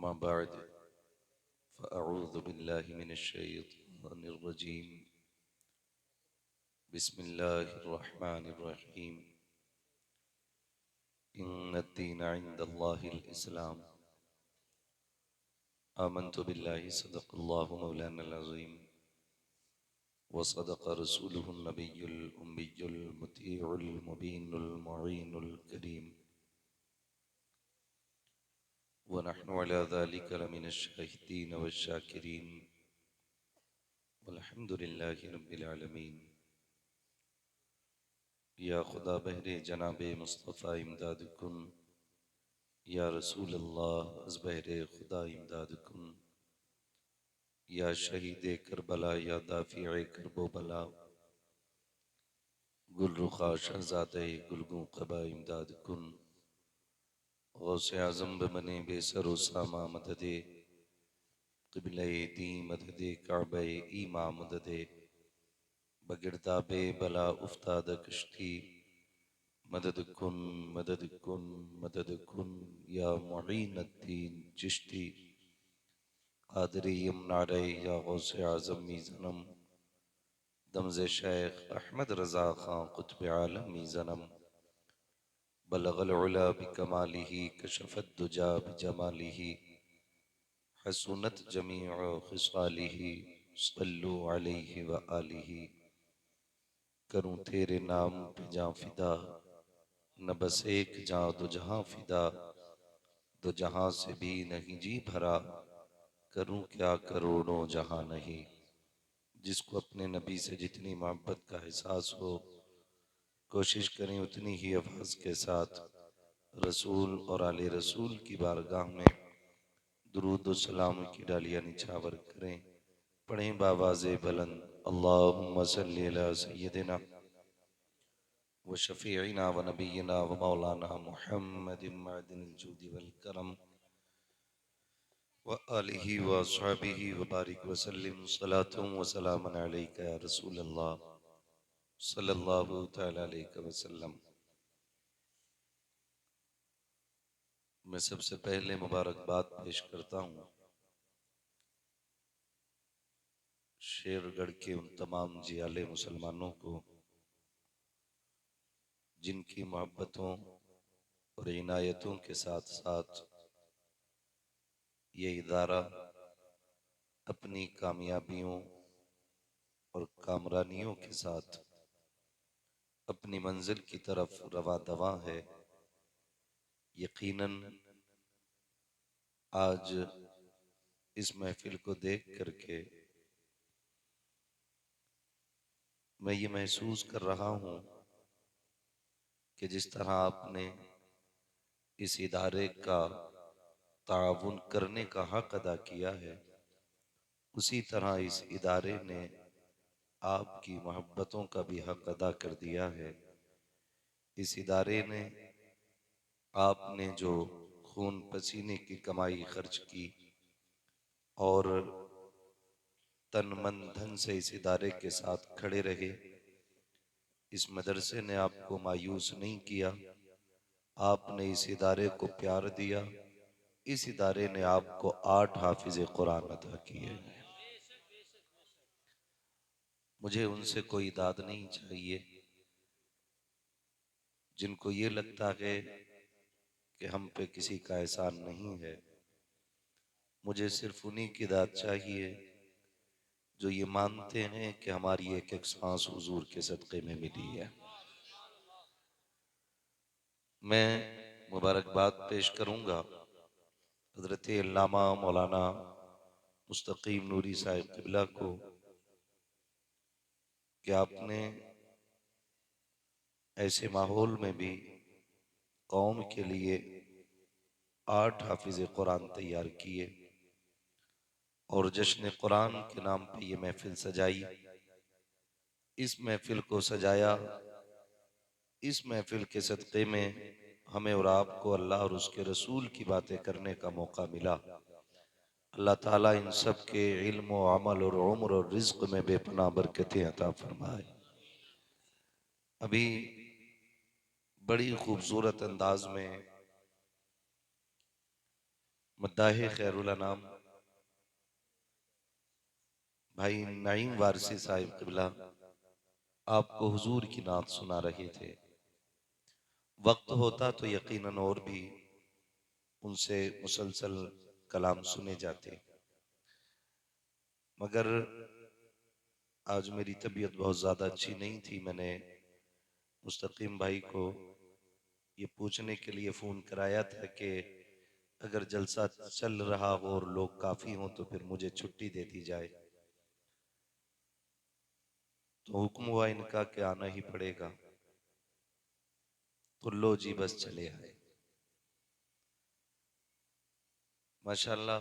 अम्मा बाद फ़अऊज़ु बिल्लाहि मिनश्शैतानिर्रजीम बिस्मिल्लाहिर्रहमानिर्रहीम इन्नद्दीन इंदल्लाहिल इस्लाम आमन्तु बिल्लाहि सदक़ल्लाहु मौलानल अज़ीम व सदक़ रसूलुहुन नबियुल उम्मियुल मुतीउल मुबीनुल मुईनुल करीम व नहनु अला ज़ालिका लमिनश शाहिदीन वश्शाकिरीन वल्हम्दुलिल्लाहि रब्बिल आलमीन। या खुदा बहरे जनाबे मुस्तफ़ा इमदाद कुन, या रसूल अल्लाह अज़ बहरे खुदा इमदाद कुन, या शहीद करबला या दाफ़िए करबो बला, गुल रुखा शहज़ादे गुलगू क़बा इमदाद कुन। गौसे आज़म बने बेसर सामा मददे क़िबले दी मददे काबे ईमा मददे बगिरदाबे बला उफ्ताद कश्ती मदद कुन मदद कुन मदद कुन या मुईनुद्दीन चिश्ती क़ादिरी यमनारे या गौसे आज़म मीज़नम दमज़े शेख अहमद रज़ा खां क़ुत्ब आलम मीज़नम बलगल उला बिकमालिही कशफ़त दुजा बिजमालिही हसूनत जमीअ ख़िसालिही सल्लु अलैहि व आलिही। करूँ तेरे नाम पे जां फिदा, न बस एक जां दो जहां फिदा, दो जहां से भी नहीं जी भरा, करूँ क्या करोड़ों जहां नहीं। जिसको अपने नबी से जितनी मोहब्बत का एहसास हो, कोशिश करें उतनी ही अल्फाज के साथ रसूल और आले रसूल की बारगाह में दुरूद व सलाम की डालियाँ निछावर करें। पढ़ें बावाज़े बुलंद अल्लाहुम्मा सल्ली अला सय्यदिना व शफ़ीइना व नबीना व मौलाना मुहम्मदिन मअदिनिल जूदि वल करम व आलिहि व अस्हाबिहि व बारिक व सल्लिम सलातुम व सलामन अलैका या रसूल अल्लाह सल्लल्लाहु तआला अलैहि वसल्लम। मैं सबसे पहले मुबारकबाद पेश करता हूँ शेरगढ़ के उन तमाम जियाले मुसलमानों को जिनकी मोहब्बतों और इनायतों के साथ साथ ये इदारा अपनी कामयाबियों और कामरानियों के साथ अपनी मंजिल की तरफ रवा दवा है। यकीनन आज इस महफिल को देख करके मैं ये महसूस कर रहा हूँ कि जिस तरह आपने इस इदारे का ताउन करने का हक अदा किया है, उसी तरह इस इदारे ने आपकी मोहब्बतों का भी हक अदा कर दिया है। इस इदारे ने आपने जो खून पसीने की कमाई खर्च की और तन मन धन से इस इदारे के साथ खड़े रहे, इस मदरसे ने आपको मायूस नहीं किया। आपने इस इदारे को प्यार दिया। इस इदारे ने आपको 8 हाफिज़े कुरान अता किए। मुझे उनसे कोई दाद नहीं चाहिए जिनको ये लगता है कि हम पे किसी का एहसान नहीं है। मुझे सिर्फ उन्हीं की दाद चाहिए जो ये मानते हैं कि हमारी एक एक सांस हुजूर के सदक़े में मिली है। मैं मुबारकबाद पेश करूंगा हज़रत अल्लामा मौलाना मुस्तकीम नूरी साहिब क़िबला को कि आपने ऐसे माहौल में भी कौम के लिए 8 हाफिज़े कुरान तैयार किए और जश्न कुरान के नाम पे ये महफिल सजाई। इस महफिल को सजाया, इस महफिल के सदक़े में हमें और आपको अल्लाह और उसके रसूल की बातें करने का मौका मिला। अल्लाह ताला इन सब के इल्म और अमल और उम्र और रिज़्क़ में बेपनाह बरकतें अता फरमाए। अभी बड़ी खूबसूरत अंदाज में मद्दाहे खैरुल अनाम भाई नईम वारसी साहिब क़िबला आपको हुजूर की नात सुना रहे थे। वक्त होता तो यकीनन और भी उनसे मुसलसल कलाम सुने जाते, मगर आज मेरी तबीयत बहुत ज़्यादा अच्छी नहीं थी। मैंने मुस्तकीम भाई को ये पूछने के लिए फ़ोन कराया था कि अगर जलसा चल रहा हो और लोग काफ़ी हों तो फिर मुझे छुट्टी दे दी जाए। तो हुक्म हुआ इनका कि आना ही पड़ेगा। तो लो जी बस चले आए। माशाल्लाह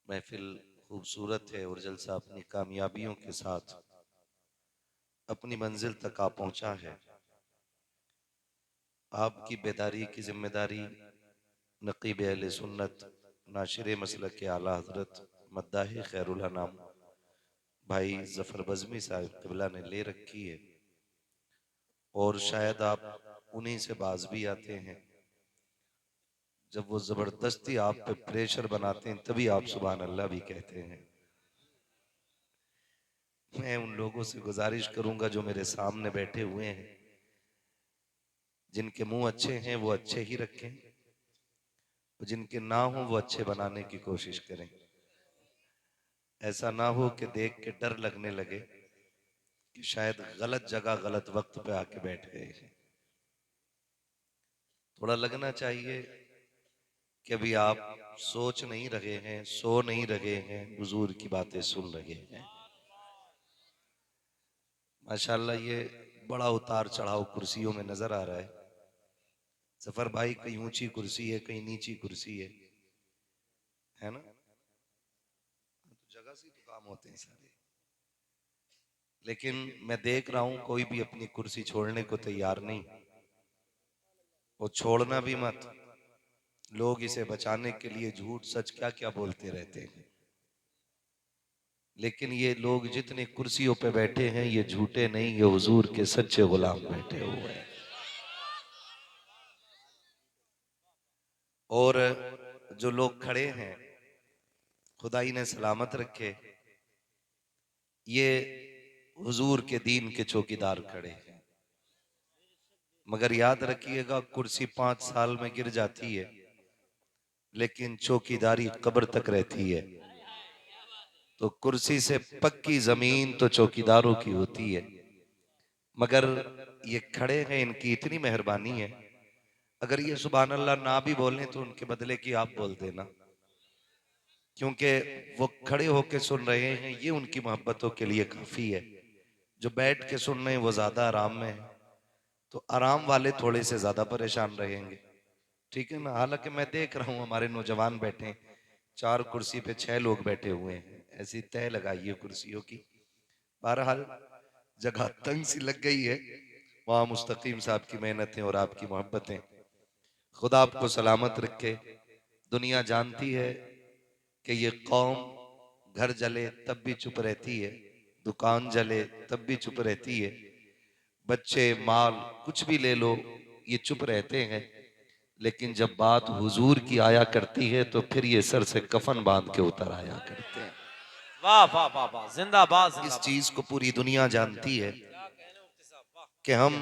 महफिल खूबसूरत है और जलसा अपनी कामयाबियों के साथ अपनी मंजिल तक आ पहुंचा है। आपकी बेदारी की जिम्मेदारी नकीब अहले सुन्नत नाशिर मसलक के आला हजरत मद्दाही खैरुल अनाम भाई जफर बज़मी साहिब क़िबला ने ले रखी है, और शायद आप उन्हीं से बाज भी आते हैं। जब वो जबरदस्ती आप पे प्रेशर बनाते हैं तभी आप सुभान अल्लाह भी कहते हैं। मैं उन लोगों से गुजारिश करूंगा जो मेरे सामने बैठे हुए हैं, जिनके मुंह अच्छे हैं वो अच्छे ही रखें, जिनके ना हो वो अच्छे बनाने की कोशिश करें। ऐसा ना हो कि देख के डर लगने लगे कि शायद गलत जगह गलत वक्त पे आके बैठ गए हैं। थोड़ा लगना चाहिए कि अभी आप सोच नहीं रहे हैं, सो नहीं रहे हैं, हुजूर की बातें सुन रहे हैं। माशाल्लाह ये बड़ा उतार चढ़ाव कुर्सियों में नजर आ रहा है। सफर भाई कहीं ऊंची कुर्सी है, कहीं नीची कुर्सी है ना? तो जगह से तो काम होते हैं सारे। लेकिन मैं देख रहा हूं कोई भी अपनी कुर्सी छोड़ने को तैयार नहीं, और छोड़ना भी मत। लोग इसे बचाने के लिए झूठ सच क्या क्या बोलते रहते हैं, लेकिन ये लोग जितने कुर्सियों पे बैठे हैं ये झूठे नहीं, ये हुजूर के सच्चे गुलाम बैठे हुए हैं। और जो लोग खड़े हैं खुदा इन्हें सलामत रखे, ये हुजूर के दीन के चौकीदार खड़े हैं। मगर याद रखिएगा कुर्सी 5 साल में गिर जाती है, लेकिन चौकीदारी कब्र तक रहती है। तो कुर्सी से पक्की जमीन तो चौकीदारों की होती है, मगर ये खड़े हैं, इनकी इतनी मेहरबानी है। अगर ये सुभान अल्लाह ना भी बोलें तो उनके बदले की आप बोल देना, क्योंकि वो खड़े होके सुन रहे हैं, ये उनकी मोहब्बतों के लिए काफी है। जो बैठ के सुन रहे हैं वो ज्यादा आराम में है, तो आराम वाले थोड़े से ज्यादा परेशान रहेंगे। ठीक है ना? हालांकि मैं देख रहा हूँ हमारे नौजवान बैठे हैं, 4 कुर्सी पे 6 लोग बैठे हुए हैं, ऐसी तय लगाई है कुर्सियों की। बहरहाल जगह तंग सी लग गई है, वहां मुस्तकीम साहब की मेहनतें और आपकी मोहब्बतें। खुदा आपको सलामत रखे। दुनिया जानती है कि ये कौम घर जले तब भी चुप रहती है, दुकान जले तब भी चुप रहती है, बच्चे माल कुछ भी ले लो ये चुप रहते हैं, लेकिन जब बात हुजूर की आया करती है तो फिर ये सर से कफन बांध के उतर आया करते हैं। वाह वाह वाह वाह, जिंदाबाद इस जिंदाबाद। चीज को पूरी दुनिया जानती है कि हम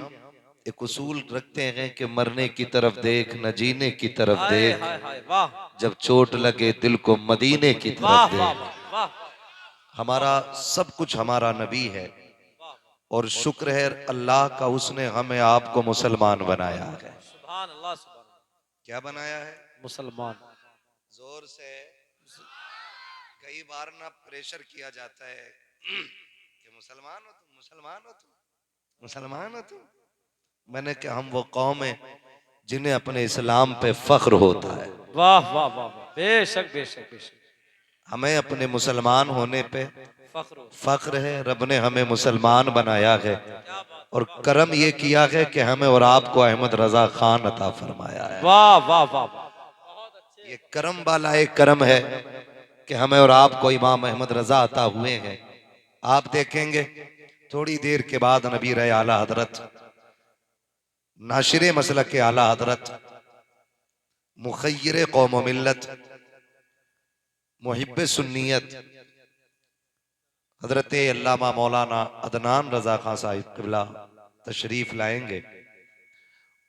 एक उसूल रखते हैं कि मरने की तरफ देख न जीने की तरफ हाय देख, हाय हाय, वाह जब चोट लगे दिल को मदीने की वाह तरफ वाह देख। वाह वाह हमारा सब कुछ हमारा नबी है, वाह, और शुक्र है अल्लाह का उसने हमें आपको मुसलमान बनाया है। सुभान अल्लाह सुभान अल्लाह। क्या बनाया है? मुसलमान। जोर से। कई बार ना प्रेशर किया जाता है कि मुसलमान हो तुम, मुसलमान हो तुम, मुसलमान हो तुम। मैंने कहा हम वो कौम है जिन्हें अपने इस्लाम पे फख्र होता है। वाह वाह वाह वाह, बेशक बेशक बेशक। हमें अपने मुसलमान होने पे फख्र हो। फख्र है। रब ने हमें मुसलमान बनाया है, क्या बात और करम ये किया है कि हमें और आपको अहमद रजा खान अता फरमाया है। है। वाह वाह वाह वाह, बहुत अच्छे। ये करम वाला एक करम है कि हमें और आपको इमाम अहमद रजा अता हुए हैं। आप देखेंगे थोड़ी देर के बाद नबी रहे आला हजरत नाशिरे मसलक के आला हजरत मुखय्यर कौम व मिल्लत, मुहिब्ब सुन्नियत हजरत अल्लामा मौलाना अदनान रजा खान साहिब क़िबला तशरीफ लाएंगे।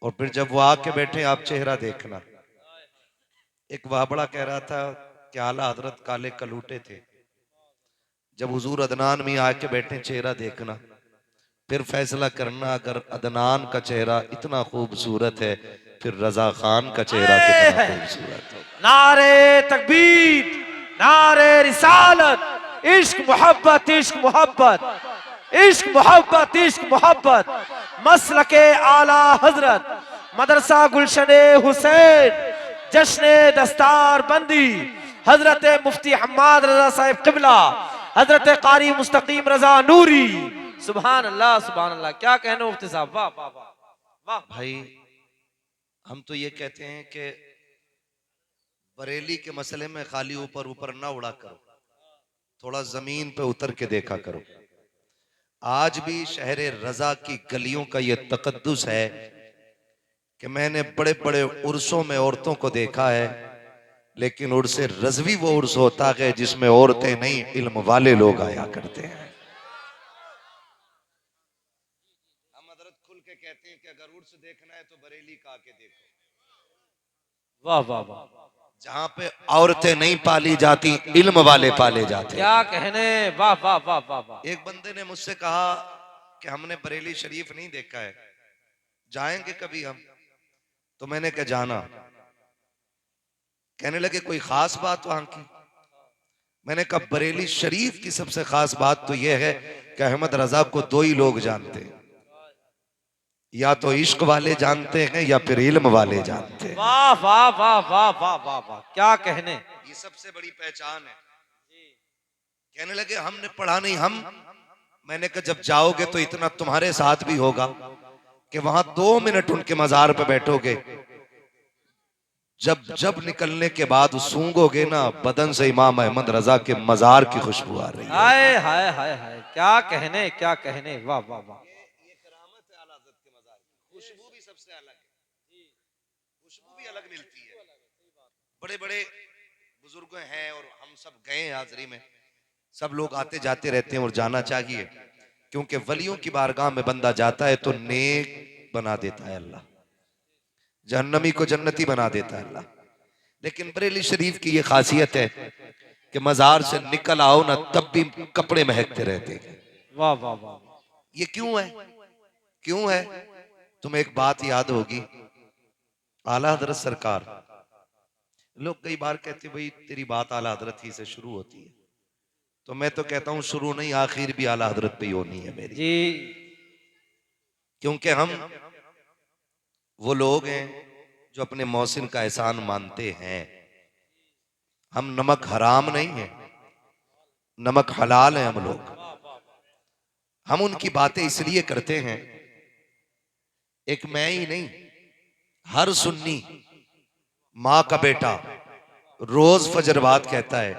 और फिर जब वो आके बैठे आप चेहरा देखना। एक वाबड़ा कह रहा था कि आला हजरत काले कलूटे थे, जब हुजूर अदनान में आके बैठे चेहरा देखना, फिर फैसला करना अगर अदनान का चेहरा इतना खूबसूरत है फिर रजा खान का चेहरा कितना खूबसूरत है। नारे तकबीर, नारे रिसालत, इश्क मोहब्बत, इश्क मोहब्बत, इश्क मोहब्बत, इश्क मोहब्बत, मसलके आला हजरत, मदरसा गुलशने हुसैन, जश्ने दस्तार बंदी, हजरत मुफ्ती हम्माद रजा साहिब क़िबला, हजरत कारी मुस्तकीम रजा नूरी। सुभान अल्लाह, सुभान अल्लाह। क्या कहना मुफ्ती साहब, वाह वाह वाह वाह। भाई हम तो ये कहते हैं कि बरेली के मसले में खाली ऊपर ऊपर ना उड़ा करो, थोड़ा जमीन पे उतर के देखा करो। आज भी शहर रजा की गलियों का ये तकद्दुस है कि मैंने बड़े बड़े उर्सों में औरतों को देखा है, लेकिन उर्स रजवी वो उर्स होता है जिसमें औरतें नहीं इल्म वाले लोग आया करते हैं। हम हजरत खुल के कहते हैं कि अगर उर्स देखना है तो बरेली का आके देखो, वाह वाह वाह, जहां पे औरतें नहीं पाली जाती इल्म वाले पाले जाते हैं। क्या कहने, वाह वाह वाह वाह वाह। एक बंदे ने मुझसे कहा कि हमने बरेली शरीफ नहीं देखा है, जाएंगे कभी हम? तो मैंने कहा जाना। कहने लगे कोई खास बात वहां की? मैंने कहा बरेली शरीफ की सबसे खास बात तो यह है कि अहमद रजा को दो ही लोग जानते हैं, या तो इश्क वाले जानते हैं या फिर इल्म वाले जानते हैं। वाह वाह वाह वाह वाह वाह वाह, क्या कहने। ये सबसे बड़ी पहचान है। कहने लगे हमने पढ़ा नहीं हम। मैंने कहा जब जाओगे तो इतना तुम्हारे साथ भी होगा कि वहां 2 मिनट उनके मजार पे बैठोगे, जब जब निकलने के बाद सूंघोगे ना, बदन से इमाम अहमद रजा के मजार की खुशबू आ रही है। हाय हाय हाय हाय, क्या कहने, क्या कहने, वाह वाह वाह। ये करामत है आला हज़रत के मजार की। खुशबू भी सबसे अलग है, खुशबू भी अलग मिलती है। बड़े बड़े बुजुर्ग हैं और हम सब गए हाजरी में, सब लोग आते जाते रहते हैं और जाना चाहिए, क्योंकि वलियों की बारगाह में बंदा जाता है तो नेक बना देता है अल्लाह, जहन्नमी को जन्नती बना देता है अल्लाह। लेकिन बरेली शरीफ की ये खासियत है कि मजार से निकल आओ ना तब भी कपड़े महकते रहते हैं। वाह वाह वाह। ये क्यों है? क्यों है? तुम्हें एक बात याद होगी, आला हजरत सरकार, लोग कई बार कहते भाई तेरी बात आला हजरत ही से शुरू होती है, तो मैं तो कहता हूं शुरू नहीं आखिर भी आला हजरत पे ही होनी है मेरी। जी, क्योंकि हम वो लोग हैं जो अपने मौसिन का एहसान मानते हैं। हम नमक हराम नहीं है, नमक हलाल है हम लोग। हम उनकी बातें इसलिए करते हैं, एक मैं ही नहीं, हर सुन्नी माँ का बेटा रोज फजर बात कहता है,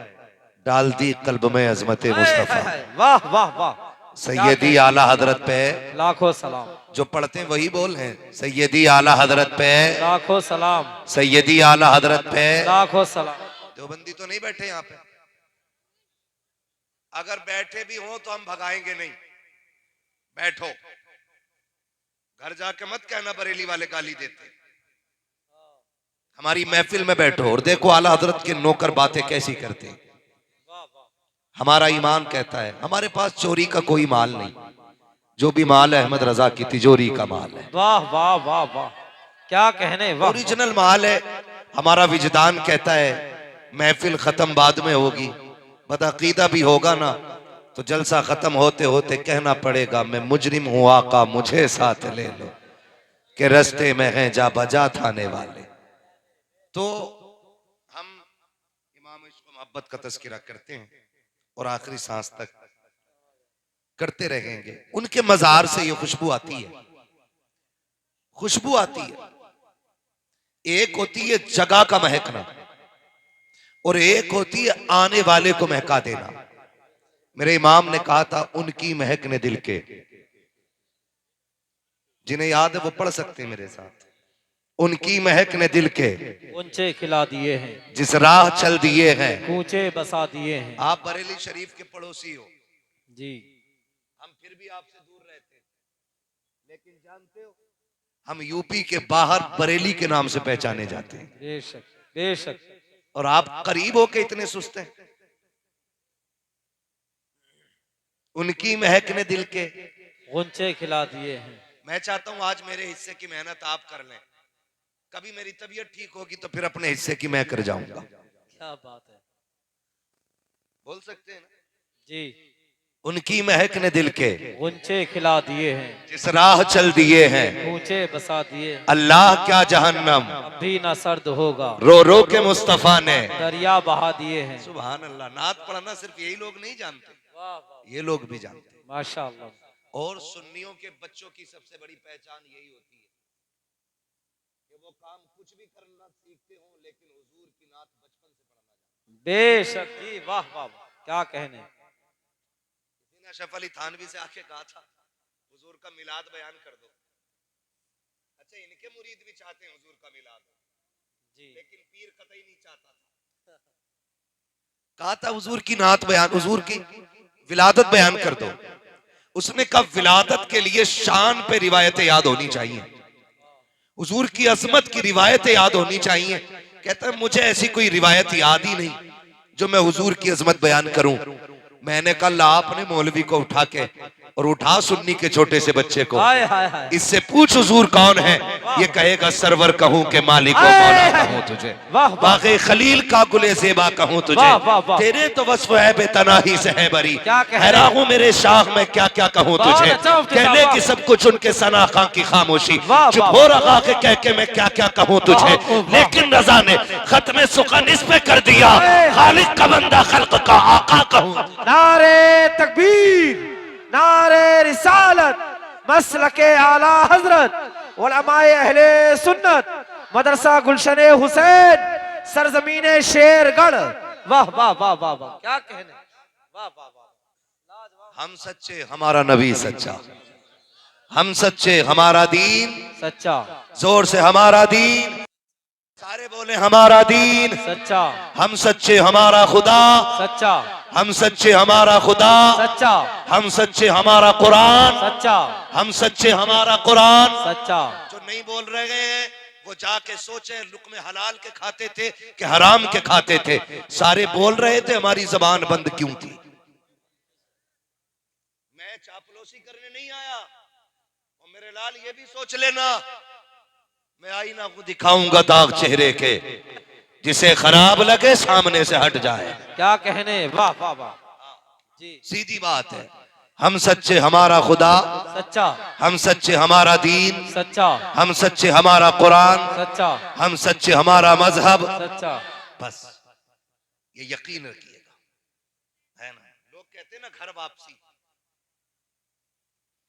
डाल दी कल्ब में अजमत हाय मुस्तफा, हाय, वाह वाह वाह। सैयदी आला हजरत पे लाखों सलाम, जो पढ़ते हैं वही बोल हैं, सैयदी आला हजरत पे, लाखों सलाम, सैयदी आला हजरत पे। लाखों सलाम। देवबंदी तो नहीं बैठे यहाँ पे, अगर बैठे भी हो तो हम भगाएंगे नहीं। बैठो, घर जाके मत कहना बरेली वाले गाली देते। हमारी महफिल में बैठो और देखो आला हजरत के नौकर बातें कैसी करते हैं। हमारा ईमान कहता है हमारे पास चोरी का कोई माल नहीं, जो भी माल है अहमद रजा की तिजोरी का माल है। वाह वाह वाह वाह, क्या कहने, वाह। ओरिजिनल माल है। हमारा विजदान कहता है महफिल खत्म बाद में होगी, बदअकीदा भी होगा ना तो जलसा खत्म होते होते कहना पड़ेगा मैं मुजरिम हूं आका मुझे साथ ले लो, के रस्ते में हैं जा बजा थाने वाले। तो हम इमाम इश्क मोहब्बत का तज़किरा करते हैं और आखिरी सांस तक करते रहेंगे। उनके मजार से ये खुशबू आती है, खुशबू आती है। एक होती है जगह का महकना और एक होती है आने वाले को महका देना। मेरे इमाम ने कहा था उनकी महक ने दिल के, जिन्हें याद है वो पढ़ सकते हैं मेरे साथ। उनकी महक ने दिल के ऊंचे खिला दिए हैं, जिस राह चल दिए हैं। कूचे बसा दिए हैं। आप बरेली शरीफ के पड़ोसी हो, जी हम फिर भी आपसे दूर रहते हैं, लेकिन जानते हो हम यूपी के बाहर बरेली के नाम से पहचाने जाते हैं, बेशक बेशक। और आप करीब होके इतने सुस्त हैं। उनकी महक ने दिल के ऊंचे खिला दिए हैं। मैं चाहता हूं आज मेरे हिस्से की मेहनत आप कर लें, कभी मेरी तबीयत ठीक होगी तो फिर अपने हिस्से की मैं कर जाऊंगा। क्या बात है, बोल सकते हैं ना? जी। उनकी महक ने दिल के ऊंचे खिला दिए हैं, जिस राह चल दिए हैं। ऊंचे बसा दिए। अल्लाह क्या जहन्नम अब भी ना सर्द होगा, रो रो के मुस्तफा ने दरिया बहा दिए हैं। सुभान अल्लाह। नात पढ़ना सिर्फ यही लोग नहीं जानते, वाह वाह, ये लोग भी जानते हैं। माशाअल्लाह। और सुन्नियों के बच्चों की सबसे बड़ी पहचान यही होती है कि वो काम कुछ भी करना सीखते हो, लेकिन हुजूर की नात बचपन से पढ़ना जानते हैं। बेशक जी, वाह वाह वाह, क्या कहने। किसी ने अशरफ अली थानवी से आके कहा था हुजूर का मिलाद बयान कर दो। अच्छा, इनके मुरीद भी चाहते हैं हुजूर का मिलाद जी, लेकिन पीर कतई नहीं चाहता था। कहा था हुजूर की नात बयान, हुजूर की विलादत बयान कर दो। उसने कहा विलादत के लिए शान पे रिवायतें याद होनी चाहिए, हुजूर की अजमत की रिवायतें याद होनी चाहिए। कहता है मुझे ऐसी कोई रिवायत याद ही नहीं जो मैं हुजूर की अजमत बयान करूं। मैंने कहा आपने मौलवी को उठा के और उठा सुन्नी के छोटे से बच्चे को, हाय हाय हाय, इससे पूछ हुजूर कौन है, ये कहेगा सरवर कहूं के मालिक व मौला कहूं तुझे, वाह वाह, बाग़े खलील का गुले ज़ेबा कहूं तुझे, वाह वाह वाह, तेरे तो वस्फ है बेतनाही से है बरी, क्या कहने। हैरान हूं मेरे शाह मैं क्या क्या कहूं बहुत तुझे, अच्छा उफ्तिशाम, कहने वाह। की सब कुछ उनके सना खां की खामोशी, वाह चुप वाह, हो रहा के कह के मैं क्या क्या कहूं तुझे, वाह, वाह। लेकिन रजा ने खत्म सुखन इस पे कर दिया, खालिक का बंदा खल्क का आका कहूं। नारे तकबीर, नारे रिसालत, मसलके आला हजरत, उलमाए अहले सुन्नत, मदरसा गुलशन हुसैन, सरजमीने शेरगढ़। वाह वाह वाह वाह वाह, क्या कहने। वाह वाह वाह, हम सच्चे हमारा नबी सच्चा, हम सच्चे हमारा दीन, सच्चा जोर से हमारा दीन, सारे बोले हमारा दीन, सच्चा हम सच्चे हमारा खुदा, सच्चा हम सच्चे हमारा खुदा, सच्चा हम सच्चे हमारा कुरान, सच्चा हम सच्चे हमारा कुरान। सच्चा। जो नहीं बोल रहे हैं वो जाके सोचे लुक़्मे हलाल के खाते थे कि हराम के खाते थे। सारे बोल रहे थे, हमारी जबान बंद क्यों थी। मैं चापलूसी करने नहीं आया, और मेरे लाल ये भी सोच लेना मैं आईना को दिखाऊंगा दाग चेहरे के, जिसे खराब लगे सामने से हट जाए। क्या कहने, वाह वाह वाह जी। सीधी बात है, हम सच्चे हमारा खुदा, सच्चा हम सच्चे हमारा दीन, सच्चा हम सच्चे हमारा कुरान, सच्चा हम सच्चे हमारा मजहब। सच्चा। बस ये यकीन रखिएगा, है ना। लोग कहते हैं ना घर वापसी,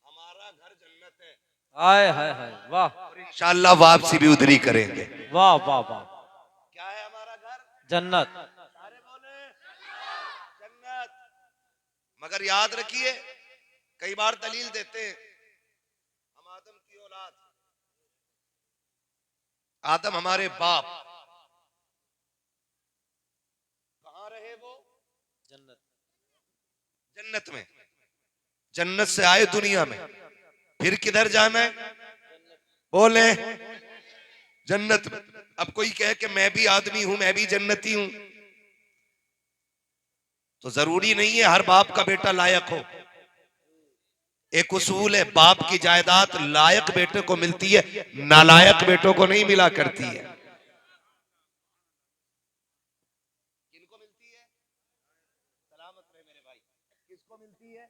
हमारा घर जन्नत है, हाय हाय हाय, वाह और इंशाअल्लाह वापसी भी उधर ही करेंगे। वाह वाह वाह, क्या है हमारा घर? जन्नत। सारे बोले जन्नत। मगर याद रखिए, कई बार दलील देते हैं हम आदम की औलाद, आदम हमारे बाप, कहां रहे वो? जन्नत। जन्नत में। जन्नत से आए दुनिया में, फिर किधर जाना है? बोले जन्नत में। अब कोई कहे कि मैं भी आदमी हूं, मैं भी जन्नती हूं, तो जरूरी नहीं है हर बाप का बेटा लायक हो। एक उसूल है, बाप की जायदाद लायक बेटे को मिलती है, नालायक बेटों को नहीं मिला करती है। किनको मिलती है? सलामत रहे मेरे भाई। किसको मिलती है?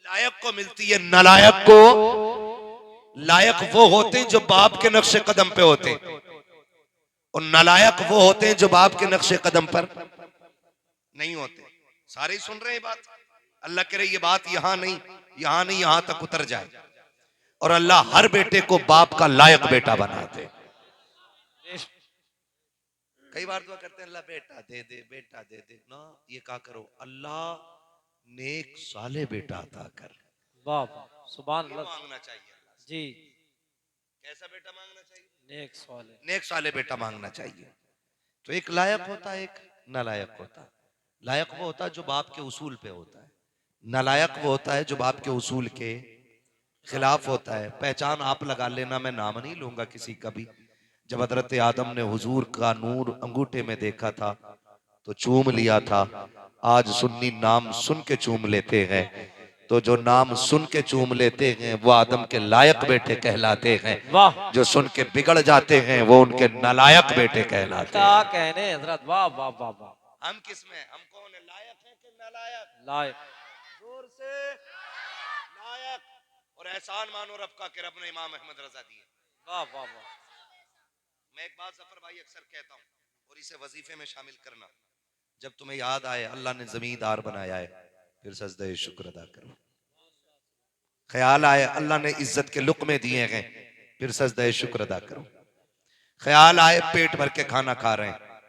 लायक को मिलती है। नालायक को, लायक वो होते हैं जो बाप के नक्शे कदम पे होते हैं, और नालायक वो होते हैं जो बाप के नक्शे कदम पर नहीं होते। सारे ही सुन रहे हैं बात? अल्लाह कह रहे ये बात यहां नहीं, यहां नहीं, यहां तक उतर जाए, और अल्लाह हर बेटे को बाप का लायक बेटा बनाते। कई बार दुआ करते हैं अल्लाह बेटा दे दे, बेटा दे दे ना, ये क्या करो, अल्लाह नेक साले बेटा अता कर। वाह वाह, सुभान ये अल्लाह मांगना चाहिए अल्लाह से। जी। कैसा बेटा मांगना चाहिए? नेक सवाल है। नेक साले बेटा मांगना चाहिए। तो एक लायक होता है, एक नालायक होता है। लायक वो होता है जो बाप के उसूल पे होता है, नालायक वो होता है जो बाप के उसूल के खिलाफ होता है। पहचान आप लगा लेना, मैं नाम नहीं लूंगा किसी का भी। जब हजरत आदम ने हुजूर का नूर अंगूठे में देखा था तो चूम लिया था। आज सुन्नी नाम सुन के चूम लेते हैं। तो जो नाम सुन के चूम लेते हैं वो आदम के लायक बेटे कहलाते हैं। वाह, जो सुन के बिगड़ जाते हैं वो उनके नालायक बेटे कहलाते क्या हैं। कहने हजरत, वाह वाह वाह वाह। हम किस में, हम कौन है, लायक है कि नालायक? लायक। जोर से लायक। और एहसान मानो रब का कि रब ने इमाम अहमद रजा दिए। वाह वाह वाह। मैं एक बात जफर भाई अक्सर कहता हूँ और इसे वजीफे में शामिल करना, जब तुम्हें याद आए अल्लाह ने जमींदार बनाया है, फिर सजदे शुक्र अदा करो। ख्याल आए अल्लाह ने इज्जत के लुक्मे दिए हैं, फिर सजदे शुक्र अदा करो। ख्याल आए पेट भर के खाना खा रहे हैं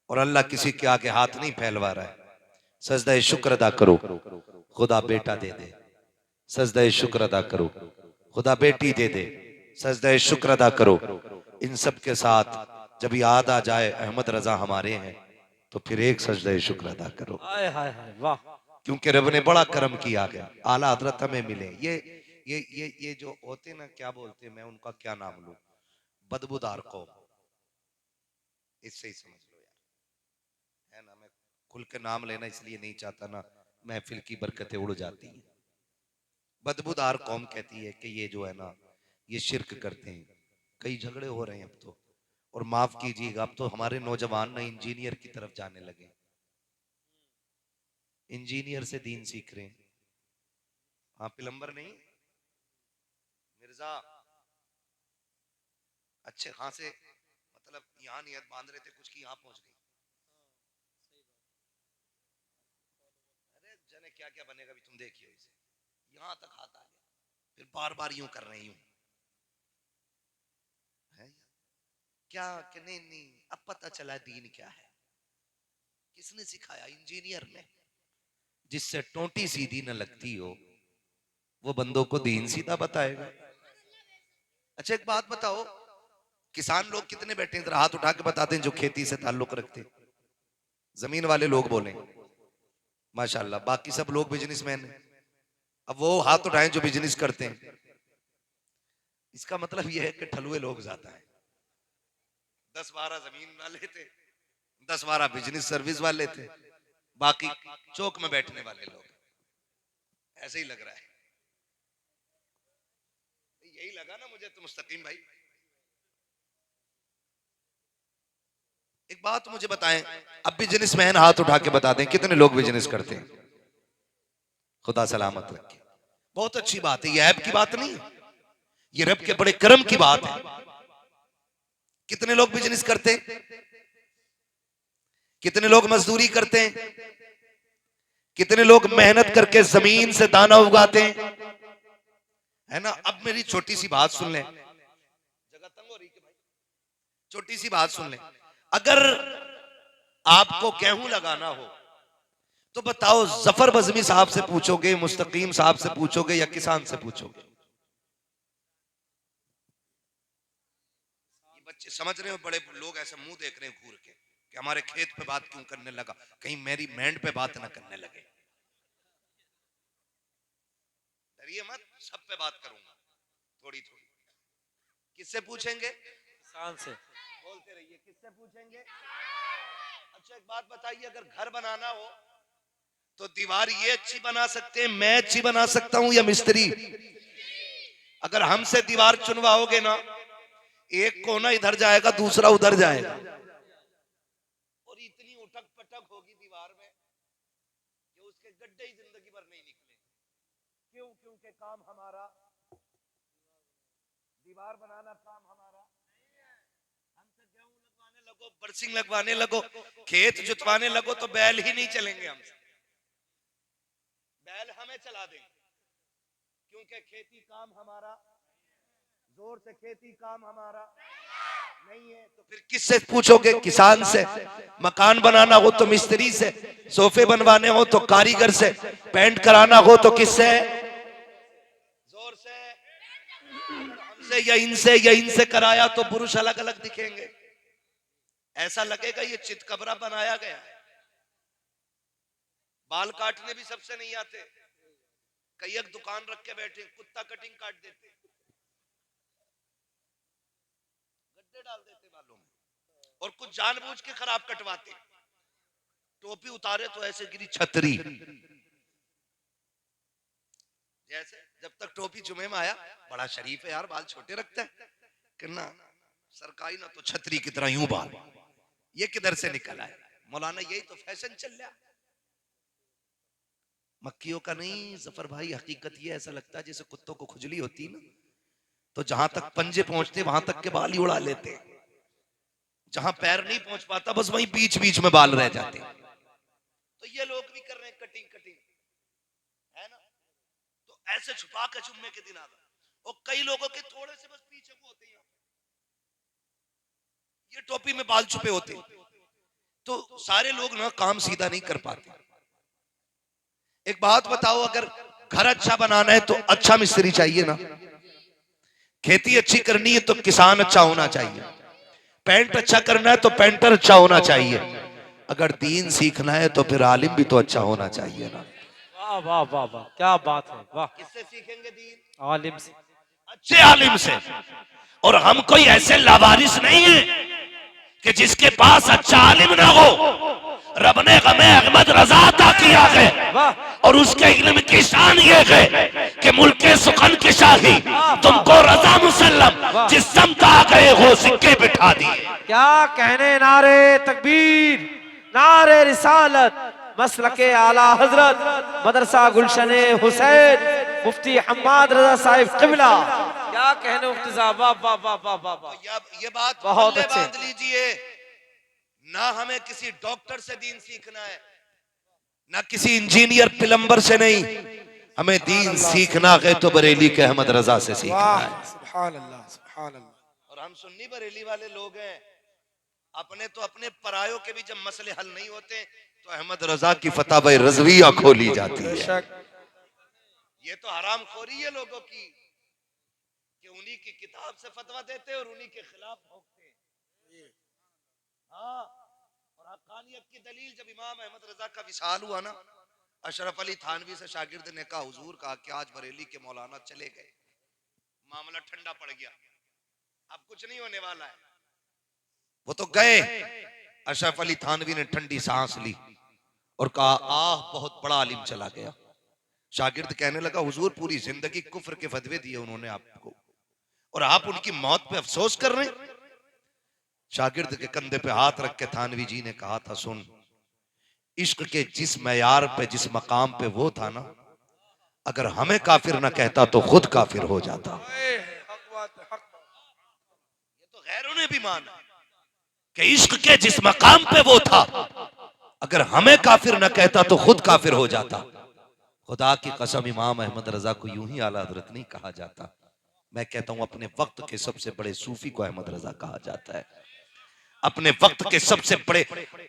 और अल्लाह किसी के आगे हाथ नहीं फैलवा रहा है, सजदे शुक्र अदा करो। खुदा बेटा दे दे, सजदे शुक्र अदा करो। खुदा बेटी दे दे, सजदे शुक्र अदा करो। इन सब के साथ जब याद आ जाए अहमद रजा हमारे हैं, तो फिर एक सजदे शुक्र अदा करो। हाय हाय हाय, वाह। क्योंकि रब ने बड़ा करम किया है, आला हजरत हमें मिले। ये जो होते ना, क्या बोलते हैं, मैं उनका क्या नाम लूं, बदबूदार कौम, इससे ही समझ लो यार, है ना। मैं खुल के नाम लेना इसलिए नहीं चाहता ना, महफिल की बरकतें उड़ जाती हैं। बदबूदार कौम कहती है कि ये जो है ना, ये शिरक करते हैं। कई झगड़े हो रहे हैं अब तो, और माफ कीजिएगा अब तो हमारे नौजवान ना इंजीनियर की तरफ जाने लगे। इंजीनियर से दीन सीख रहे हैं। हाँ, प्लम्बर नहीं, मिर्जा अच्छे खासे, मतलब यहाँ नियत बांध रहे थे कुछ की यहाँ पहुंच गई। अरे जाने क्या क्या बनेगा भी, तुम देखिए इसे, यहाँ तक आता है, फिर बार बार यूं कर रही हूं है क्या कि नहीं नहीं, अब पता चला दीन क्या है। किसने सिखाया? इंजीनियर ने। जिससे टोटी सीधी न लगती हो वो बंदों को दीन सीधा बताएगा। अच्छा एक बात बताओ, किसान लोग कितने बैठे हैं, हाथ उठा के बताते हैं जो खेती से ताल्लुक रखते। जमीन वाले लोग बोले माशाल्लाह, बाकी सब लोग बिजनेसमैन हैं। अब वो हाथ उठाएं जो बिजनेस करते हैं। इसका मतलब यह है कि ठलुए लोग ज्यादा हैं। 10-12 जमीन वाले थे, 10-12 बिजनेस सर्विस वाले थे, बाकी चौक में बैठने वाले लोग। ऐसे ही लग रहा है, यही लगा ना मुझे तो मुस्तकीम भाई। एक बात मुझे बताएं, अब बिजनेसमैन हाथ उठा के बता दें कितने लोग बिजनेस करते हैं। खुदा सलामत रखे। बहुत अच्छी बात है, ये ऐब की बात नहीं है, ये रब के बड़े करम की बात है। कितने लोग बिजनेस करते हैं, कितने लोग मजदूरी करते हैं, कितने लोग मेहनत करके जमीन से दाना उगाते हैं, है ना। अब मेरी छोटी सी बात सुन लें, जगह तंग हो रही है भाई, छोटी सी बात सुन लें। अगर आपको गेहूं लगाना हो तो बताओ, जफर बज़मी साहब से पूछोगे, मुस्तकीम साहब से पूछोगे, या किसान से पूछोगे? ये बच्चे समझ रहे हो, बड़े लोग ऐसे मुंह देख रहे हैं घूर के कि हमारे खेत पे बात क्यों करने लगा, कहीं मेरी मैंड पे बात ना करने लगे। डरिए मत, सब पे बात करूंगा थोड़ी थोड़ी। किससे पूछेंगे? किसान से। बोलते रहिए, किससे पूछेंगे? अच्छा एक बात बताइए, अगर घर बनाना हो तो दीवार ये अच्छी बना सकते हैं, मैं अच्छी बना सकता हूं, या मिस्त्री? अगर हमसे दीवार चुनवाओगे ना, एक कोना इधर जाएगा, दूसरा उधर जाएगा, और इतनी उठक पटक होगी दीवार में कि उसके गड्ढे ही जिंदगी भर नहीं निकले। क्यों? क्योंकि काम हमारा, दीवार बनाना काम हमारा। हमसे गेहूं लगवाने लगो, बरसिंग लगवाने लगो, खेत जुतवाने लगो तो बैल ही नहीं चलेंगे हमसे। बैल हमें चला देंगे, क्योंकि खेती काम हमारा, जोर से खेती काम हमारा नहीं है। तो फिर किससे पूछोगे? किसान से। मकान बनाना हो तो मिस्त्री से, सोफे बनवाने हो तो कारीगर से, पेंट कराना हो तो किससे? जोर से। इनसे या इनसे कराया तो पुरुष अलग अलग दिखेंगे, ऐसा लगेगा ये चितकबरा बनाया गया है। बाल काटने भी सबसे नहीं आते, कई एक दुकान रख के बैठे, कुत्ता कटिंग काट देते, गड्ढे डाल देते बालों में, और कुछ जानबूझ के खराब कटवाते। टोपी उतारे तो ऐसे गिरी छतरी, जैसे जब तक टोपी जुमे में आया बड़ा शरीफ है यार, बाल छोटे रखता है, कितना सरकारी ना तो छतरी की तरह यूं बाल, ये किधर से निकल आया? मौलाना यही तो फैशन चल रहा, मक्खियों का नहीं जफर भाई, हकीकत ये ऐसा लगता है जैसे कुत्तों को खुजली होती ना, तो जहां तक पंजे पहुंचते वहां तक के बाल ही उड़ा लेते, जहां पैर नहीं पहुंच पाता बस वहीं बीच बीच में बाल रह जाते। तो ये लोग भी कर रहे हैं कटिंग कटिंग, है ना? तो ऐसे छुपा के जुम्मे के दिन आता, और कई लोगों के थोड़े से बस पीछे को होते हैं, ये टोपी में बाल छुपे होते, तो सारे लोग ना काम सीधा नहीं कर पाते। एक बात बताओ, अगर घर अच्छा बनाना है तो अच्छा मिस्त्री चाहिए ना, खेती अच्छी करनी है तो किसान अच्छा होना चाहिए, पेंट अच्छा करना है तो पेंटर अच्छा होना चाहिए, अगर दीन सीखना है तो फिर आलिम भी तो अच्छा होना चाहिए ना। वाह वाह वाह वाह, क्या बात है, वाह। किससे सीखेंगे दीन? आलिम से, अच्छे आलिम से। और हम कोई ऐसे लावारिस नहीं है कि जिसके पास अच्छा आलिम ना हो। रब ने हमें अहमद रजा अता किया है, और उसके इल्म की शान ये है कि मुल्के सुखन की शाही तुमको रजा मुसल्लम जिस समत आ गए हो सिक्के बिठा दिए। क्या कहने, नारे तकबीर, नारे रिसालत, मसलके आला हजरत मदरसा गुलशन हुसैन मुफ्ती हम्माद रजा साहिब किबला। क्या कहने मुफ्ती साहब, वाह वाह वाह वाह वाह वाह। ये बात बहुत पल्ले अच्छे। बांध लीजिए, ना हमें किसी डॉक्टर से दीन सीखना है, ना किसी इंजीनियर प्लम्बर से नहीं, हमें दीन सीखना है तो बरेली के अहमद रजा से सीखना है। सुभान अल्लाह, सुभान अल्लाह। और हम सुन्नी बरेली वाले लोग हैं, अपने तो अपने परायों के भी जब मसले हल नहीं होते तो अहमद रजा की फतवा रज़विया खोली जाती है। ये तो हराम खोरी है लोगों की कि उन्हीं की किताब से फतवा देते और उन्हीं के खिलाफ भौंकते। हाँ, और हक्कानियत की दलील जब इमाम अहमद रजा का विसाल हुआ ना, अशरफ अली थानवी से शागिर्द ने कहा, हुजूर कहा कि आज बरेली के मौलाना चले गए, मामला ठंडा पड़ गया, अब कुछ नहीं होने वाला है। वो तो गए। अशरफ अली थानवी ने ठंडी सांस ली और कहा, आह बहुत बड़ा आलिम चला गया। शागिर्द कहने लगा, हुजूर पूरी जिंदगी कुफ्र के फतवे दिए उन्होंने आपको, और आप उनकी मौत पे अफसोस कर रहे हैं। शागिर्द के कंधे पे हाथ रख के थानवी जी ने कहा था, सुन, इश्क के जिस मयार पे जिस मकाम पे वो था ना, अगर हमें काफिर ना कहता तो खुद काफिर हो जाता। ये तो गैरों ने भी माना कि इश्क के जिस मकाम पे वो था, अगर हमें काफिर ना कहता तो खुद काफिर हो जाता। खुदा की कसम, इमाम अहमद रजा को यूं ही आला हजरत नहीं कहा जाता, मैं कहता हूं अपने वक्त के सबसे बड़े सूफी को अहमद रजा कहा जाता है, अपने वक्त के सबसे बड़े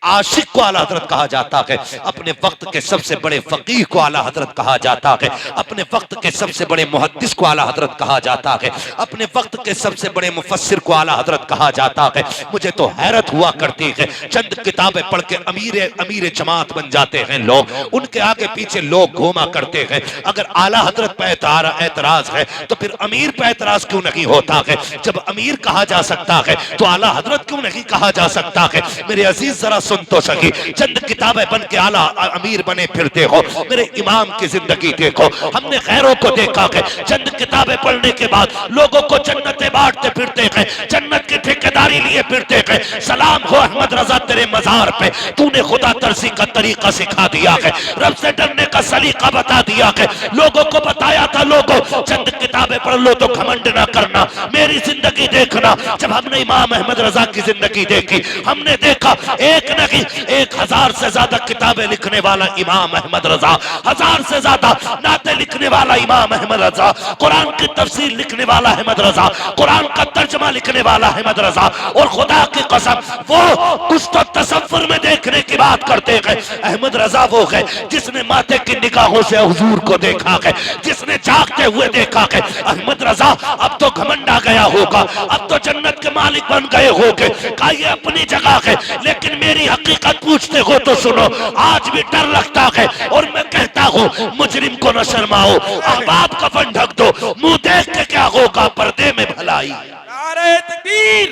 आशिक को आला हजरत कहा जाता है, अपने वक्त के सबसे बड़े फकीह को आला हजरत कहा जाता है, अपने वक्त के सबसे बड़े मुहद्दिस को आला हजरत कहा जाता है, अपने वक्त के सबसे बड़े मुफस्सिर को आला हजरत कहा जाता है। मुझे तो हैरत हुआ करती है, चंद किताबें पढ़ के अमीर जमात बन जाते हैं लोग, उनके आगे पीछे लोग घूमा करते हैं। अगर आला हजरत पे एतराज है तो फिर अमीर पे एतराज क्यों नहीं होता है? जब अमीर कहा जा सकता है तो आला हजरत क्यों नहीं कहा जा सकता है? मेरे अजीज जरा सुन तो सकी, चंद किताबें बन के आला अमीर बने फिरते हो, मेरे इमाम की जिंदगी देखो। हमने गैरों को देखा है, चंद किताबें पढ़ने के बाद लोगों को जन्नतें बांटते फिरते हैं, जन्नत की ठेकेदारी लिए फिरते हैं। सलाम हो अहमद रजा तेरे मजार पे, तूने खुदा तरसी का तरीका सिखा दिया है, रब से डरने का सलीका बता दिया है, लोगों को बताया था, लोगों चंद किताबें पढ़ लो तो घमंड ना करना, मेरी जिंदगी देखना। जब हमने इमाम अहमद रजा की जिंदगी देखी। हमने देखा एक नहीं 1000 से ज्यादा किताबें लिखने वाला इमाम अहमद रजा, 1000 से ज्यादा नाते लिखने वाला इमाम अहमद रजा, कुरान की तफसीर लिखने वाला अहमद रजा, कुरान का तर्जमा लिखने वाला अहमद रजा। और खुदा की कसम वो कुछ तो तसव्वुर में देखने की बात करते गए। अहमद रजा वो है जिसने माथे की निगाहों से हुजूर को देखा है, जिसने जागते हुए देखा है। अहमद रजा अब तो घमंड आ गया होगा, अब तो जन्नत के मालिक बन गए होगे, का ये अपनी जगह है। लेकिन मेरी हकीकत पूछते हो तो सुनो, आज भी डर लगता है और मैं कहता हूँ मुजरिम को न शर्माओ, अहबाब कफन ढक दो, मुंह देख के क्या होगा पर्दे में भलाई। नारे तकबीर,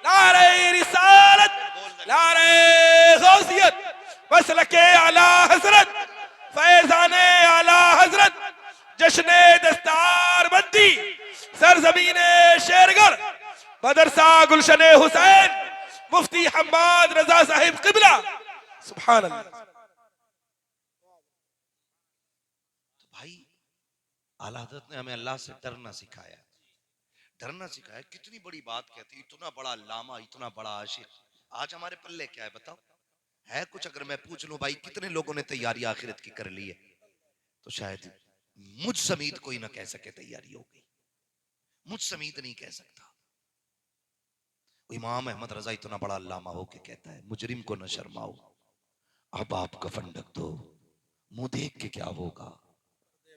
नारे रिसालत, नारे गौसियत, मसलके आला हजरत, फैजाने आला हजरत, जश्ने दस्तार बंदी, सरजमीने शेरगर, मदरसा गुलशने हुसैन, मुफ्ती हम्माद रजा साहिब किबला। सुभान अल्लाह। तो भाई आला हज़रत ने हमें अल्लाह से डरना सिखाया, डरना सिखाया। कितनी बड़ी बात कहती, इतना बड़ा लामा, इतना बड़ा आशिक। आज हमारे पल्ले क्या है बताओ, है कुछ? अगर मैं पूछ लूं भाई कितने लोगों ने तैयारी आखिरत की कर ली है, तो शायद मुझ समीत कोई ना कह सके तैयारी हो गई, मुझ समीत नहीं कह सकता। इमाम अहमद रजा इतना बड़ा अल्लामा हो के कहता है मुजरिम को न शर्माओ, अब आप कफन ढक दो, मुंह देख के क्या होगा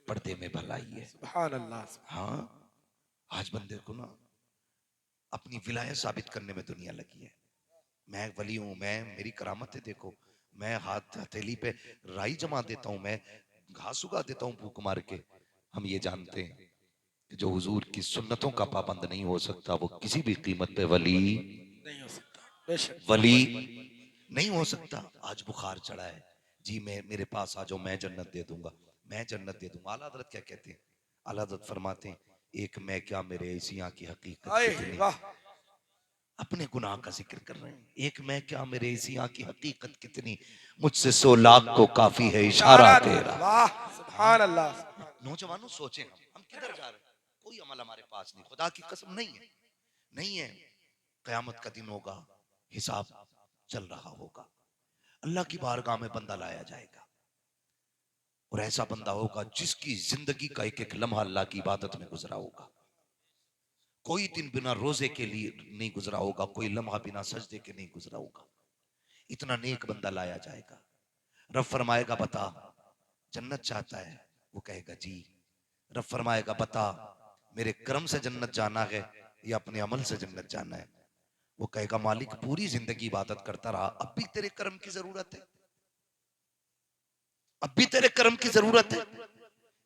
पर्दे में भलाई है। सुभान अल्लाह। हाँ, आज बंदे को ना अपनी विलायत साबित करने में दुनिया लगी है। मैं वली हूं, मैं मेरी करामतें देखो, मैं हाथ हथेली पे राई जमा देता हूं, मैं घास उगा देता हूं फूक मार के। हम ये जानते हैं कि जो हुजूर की सुन्नतों का पाबंद नहीं हो सकता वो किसी भी कीमत पे वली नहीं हो सकता, बेशक वली नहीं हो सकता। आज बुखार चढ़ा है जी, मैं मेरे पास आ जाओ, मैं जन्नत दे दूंगा, मैं जन्नत दे दूंगा। आला हज़रत क्या कहते हैं? आला हज़रत फरमाते हैं एक मैं क्या मेरे ऐसियां की हकीकत आए कितनी। वाह। अपने गुनाह का जिक्र कर रहे हैं। एक मैं क्या मेरे ऐसियां की हकीकत कितनी, मुझसे 100 लाख को काफी है इशारा तेरा। वाह सुभान अल्लाह। नौजवानों सोचें हम किधर जा रहे हैं? कोई अमल हमारे पास नहीं, खुदा की कसम नहीं है, नहीं है। कयामत का दिन होगा, हिसाब चल रहा होगा, अल्लाह की बारगाह में बंदा लाया जाएगा और ऐसा बंदा होगा जिसकी जिंदगी का एक एक लम्हा अल्लाह की इबादत में गुजरा होगा। कोई दिन बिना रोजे के लिए नहीं गुजरा होगा, कोई लम्हा बिना सजदे के नहीं गुजरा होगा। इतना नेक बंदा लाया जाएगा। रब फरमाएगा बता जन्नत चाहता है, वो कहेगा जी। रब फरमाएगा बता मेरे कर्म से जन्नत जाना है या अपने अमल से जन्नत जाना है? वो कहेगा मालिक पूरी जिंदगी इबादत करता रहा, अब भी तेरे कर्म की जरूरत है, अब भी तेरे कर्म की जरूरत है।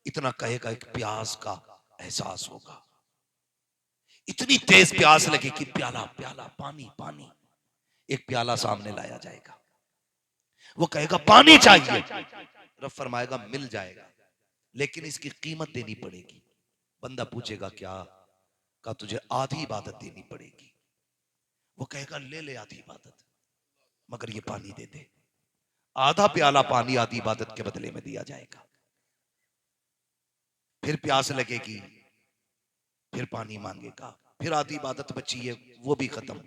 इतना कहेगा, एक प्यास का एहसास होगा, इतनी तेज प्यास लगे कि प्याला प्याला पानी पानी। एक प्याला सामने लाया जाएगा, वो कहेगा पानी चाहिए। रब फरमाएगा मिल जाएगा लेकिन इसकी कीमत देनी पड़ेगी। बंदा पूछेगा क्या? का तुझे आधी इबादत देनी पड़ेगी। वो कहेगा ले ले आधी इबादत, मगर ये पानी दे दे। आधा प्याला पानी आधी इबादत के बदले में दिया जाएगा। फिर प्यास लगेगी, फिर पानी मांगेगा, फिर आधी इबादत बची है वो भी खत्म।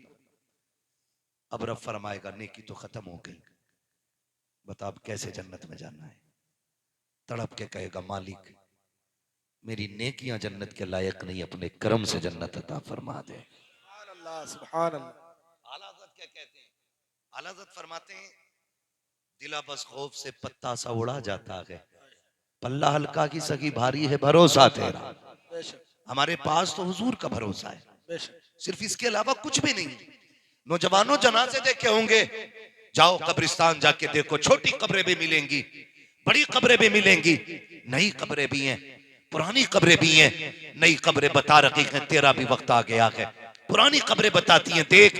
अब रब फरमाएगा नेकी तो खत्म हो गई, बता अब कैसे जन्नत में जाना है? तड़प के कहेगा मालिक मेरी नेकियां जन्नत के लायक नहीं, अपने कर्म से जन्नत अता फरमा दे। सुभान अल्लाह सुभान अल्लाह। आला हज़रत क्या कहते हैं? आला हज़रत फरमाते हैं दिला बस खौफ से पत्ता सा उड़ा जाता है, पल्ला हल्का की सगी भारी है भरोसा तेरा। बेशक हमारे पास तो हुजूर का भरोसा है, बेशक। सिर्फ इसके अलावा कुछ भी नहीं। नौजवानों जनाजे देखे होंगे, जाओ कब्रिस्तान जाके देखो, छोटी कब्रें भी मिलेंगी, बड़ी कब्रें भी मिलेंगी, नई कब्रें भी हैं, पुरानी कब्रें भी हैं। नई कब्रें बता रही हैं तेरा भी वक्त आ गया है, पुरानी कब्रें बताती हैं देख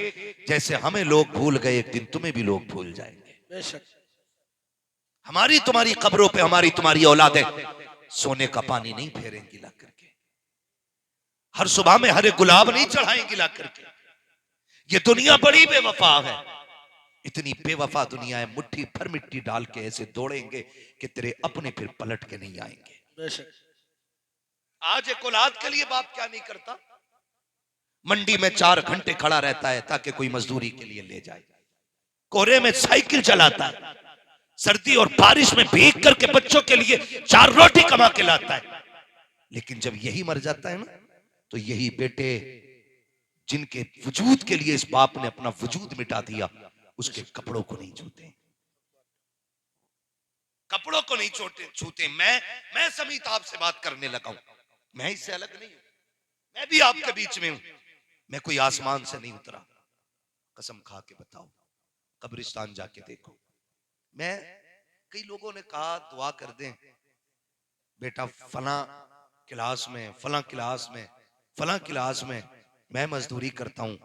जैसे हमें लोग भूल गए एक दिन तुम्हें भी लोग भूल जाएंगे। बेशक हमारी तुम्हारी कब्रों पे हमारी तुम्हारी औलादें सोने का पानी नहीं फेरेंगी ला करके, हर सुबह में हरे गुलाब नहीं चढ़ाएंगी ला करके। ये दुनिया बड़ी बेवफा है, इतनी बेवफा दुनिया है, मुट्ठी भर मिट्टी डाल के ऐसे दौड़ेंगे कि तेरे अपने फिर पलट के नहीं आएंगे। बेशक। आज एक औलाद के लिए बाप क्या नहीं करता? मंडी में 4 घंटे खड़ा रहता है ताकि कोई मजदूरी के लिए ले जाए, कोहरे में साइकिल चलाता है, सर्दी और बारिश में भीग करके बच्चों के लिए 4 रोटी कमा के लाता है। लेकिन जब यही मर जाता है ना, तो यही बेटे जिनके वजूद के लिए इस बाप ने अपना वजूद मिटा दिया, उसके कपड़ों को नहीं छूते, कपड़ों को नहीं छूते। मैं समीत आपसे बात करने लगा हूं, मैं इससे अलग नहीं हूं, मैं भी आपके बीच में हूं, मैं कोई आसमान से नहीं उतरा। कसम खा के बताओ, कब्रिस्तान जाके देखो। मैं कई लोगों ने कहा दुआ कर दें बेटा, फला क्लास में फला क्लास में फला क्लास में मैं मजदूरी करता हूं,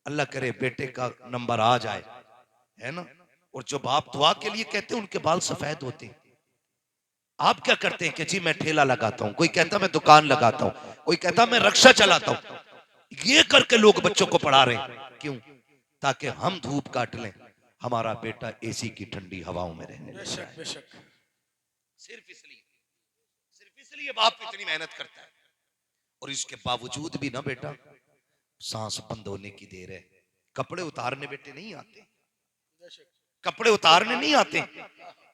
अल्लाह करे बेटे का नंबर आ जाए, है ना। और जो बाप दुआ के लिए कहते हैं उनके बाल सफेद होते हैं। आप क्या करते हैं कि जी मैं ठेला लगाता हूं, कोई कहता मैं दुकान लगाता हूं, कोई कहता मैं रक्षा चलाता हूं। ये करके लोग बच्चों को पढ़ा रहे हैं, क्यों? ताकि हम धूप काट लें, हमारा बेटा एसी की ठंडी हवाओं में रहने लग बेशक जाए। बेशक। सिर्फ इसलिए बाप इतनी मेहनत करता है। और इसके बावजूद भी ना बेटा, सांस बंद होने की देर है, कपड़े उतारने बेटे नहीं आते, कपड़े उतारने नहीं आते,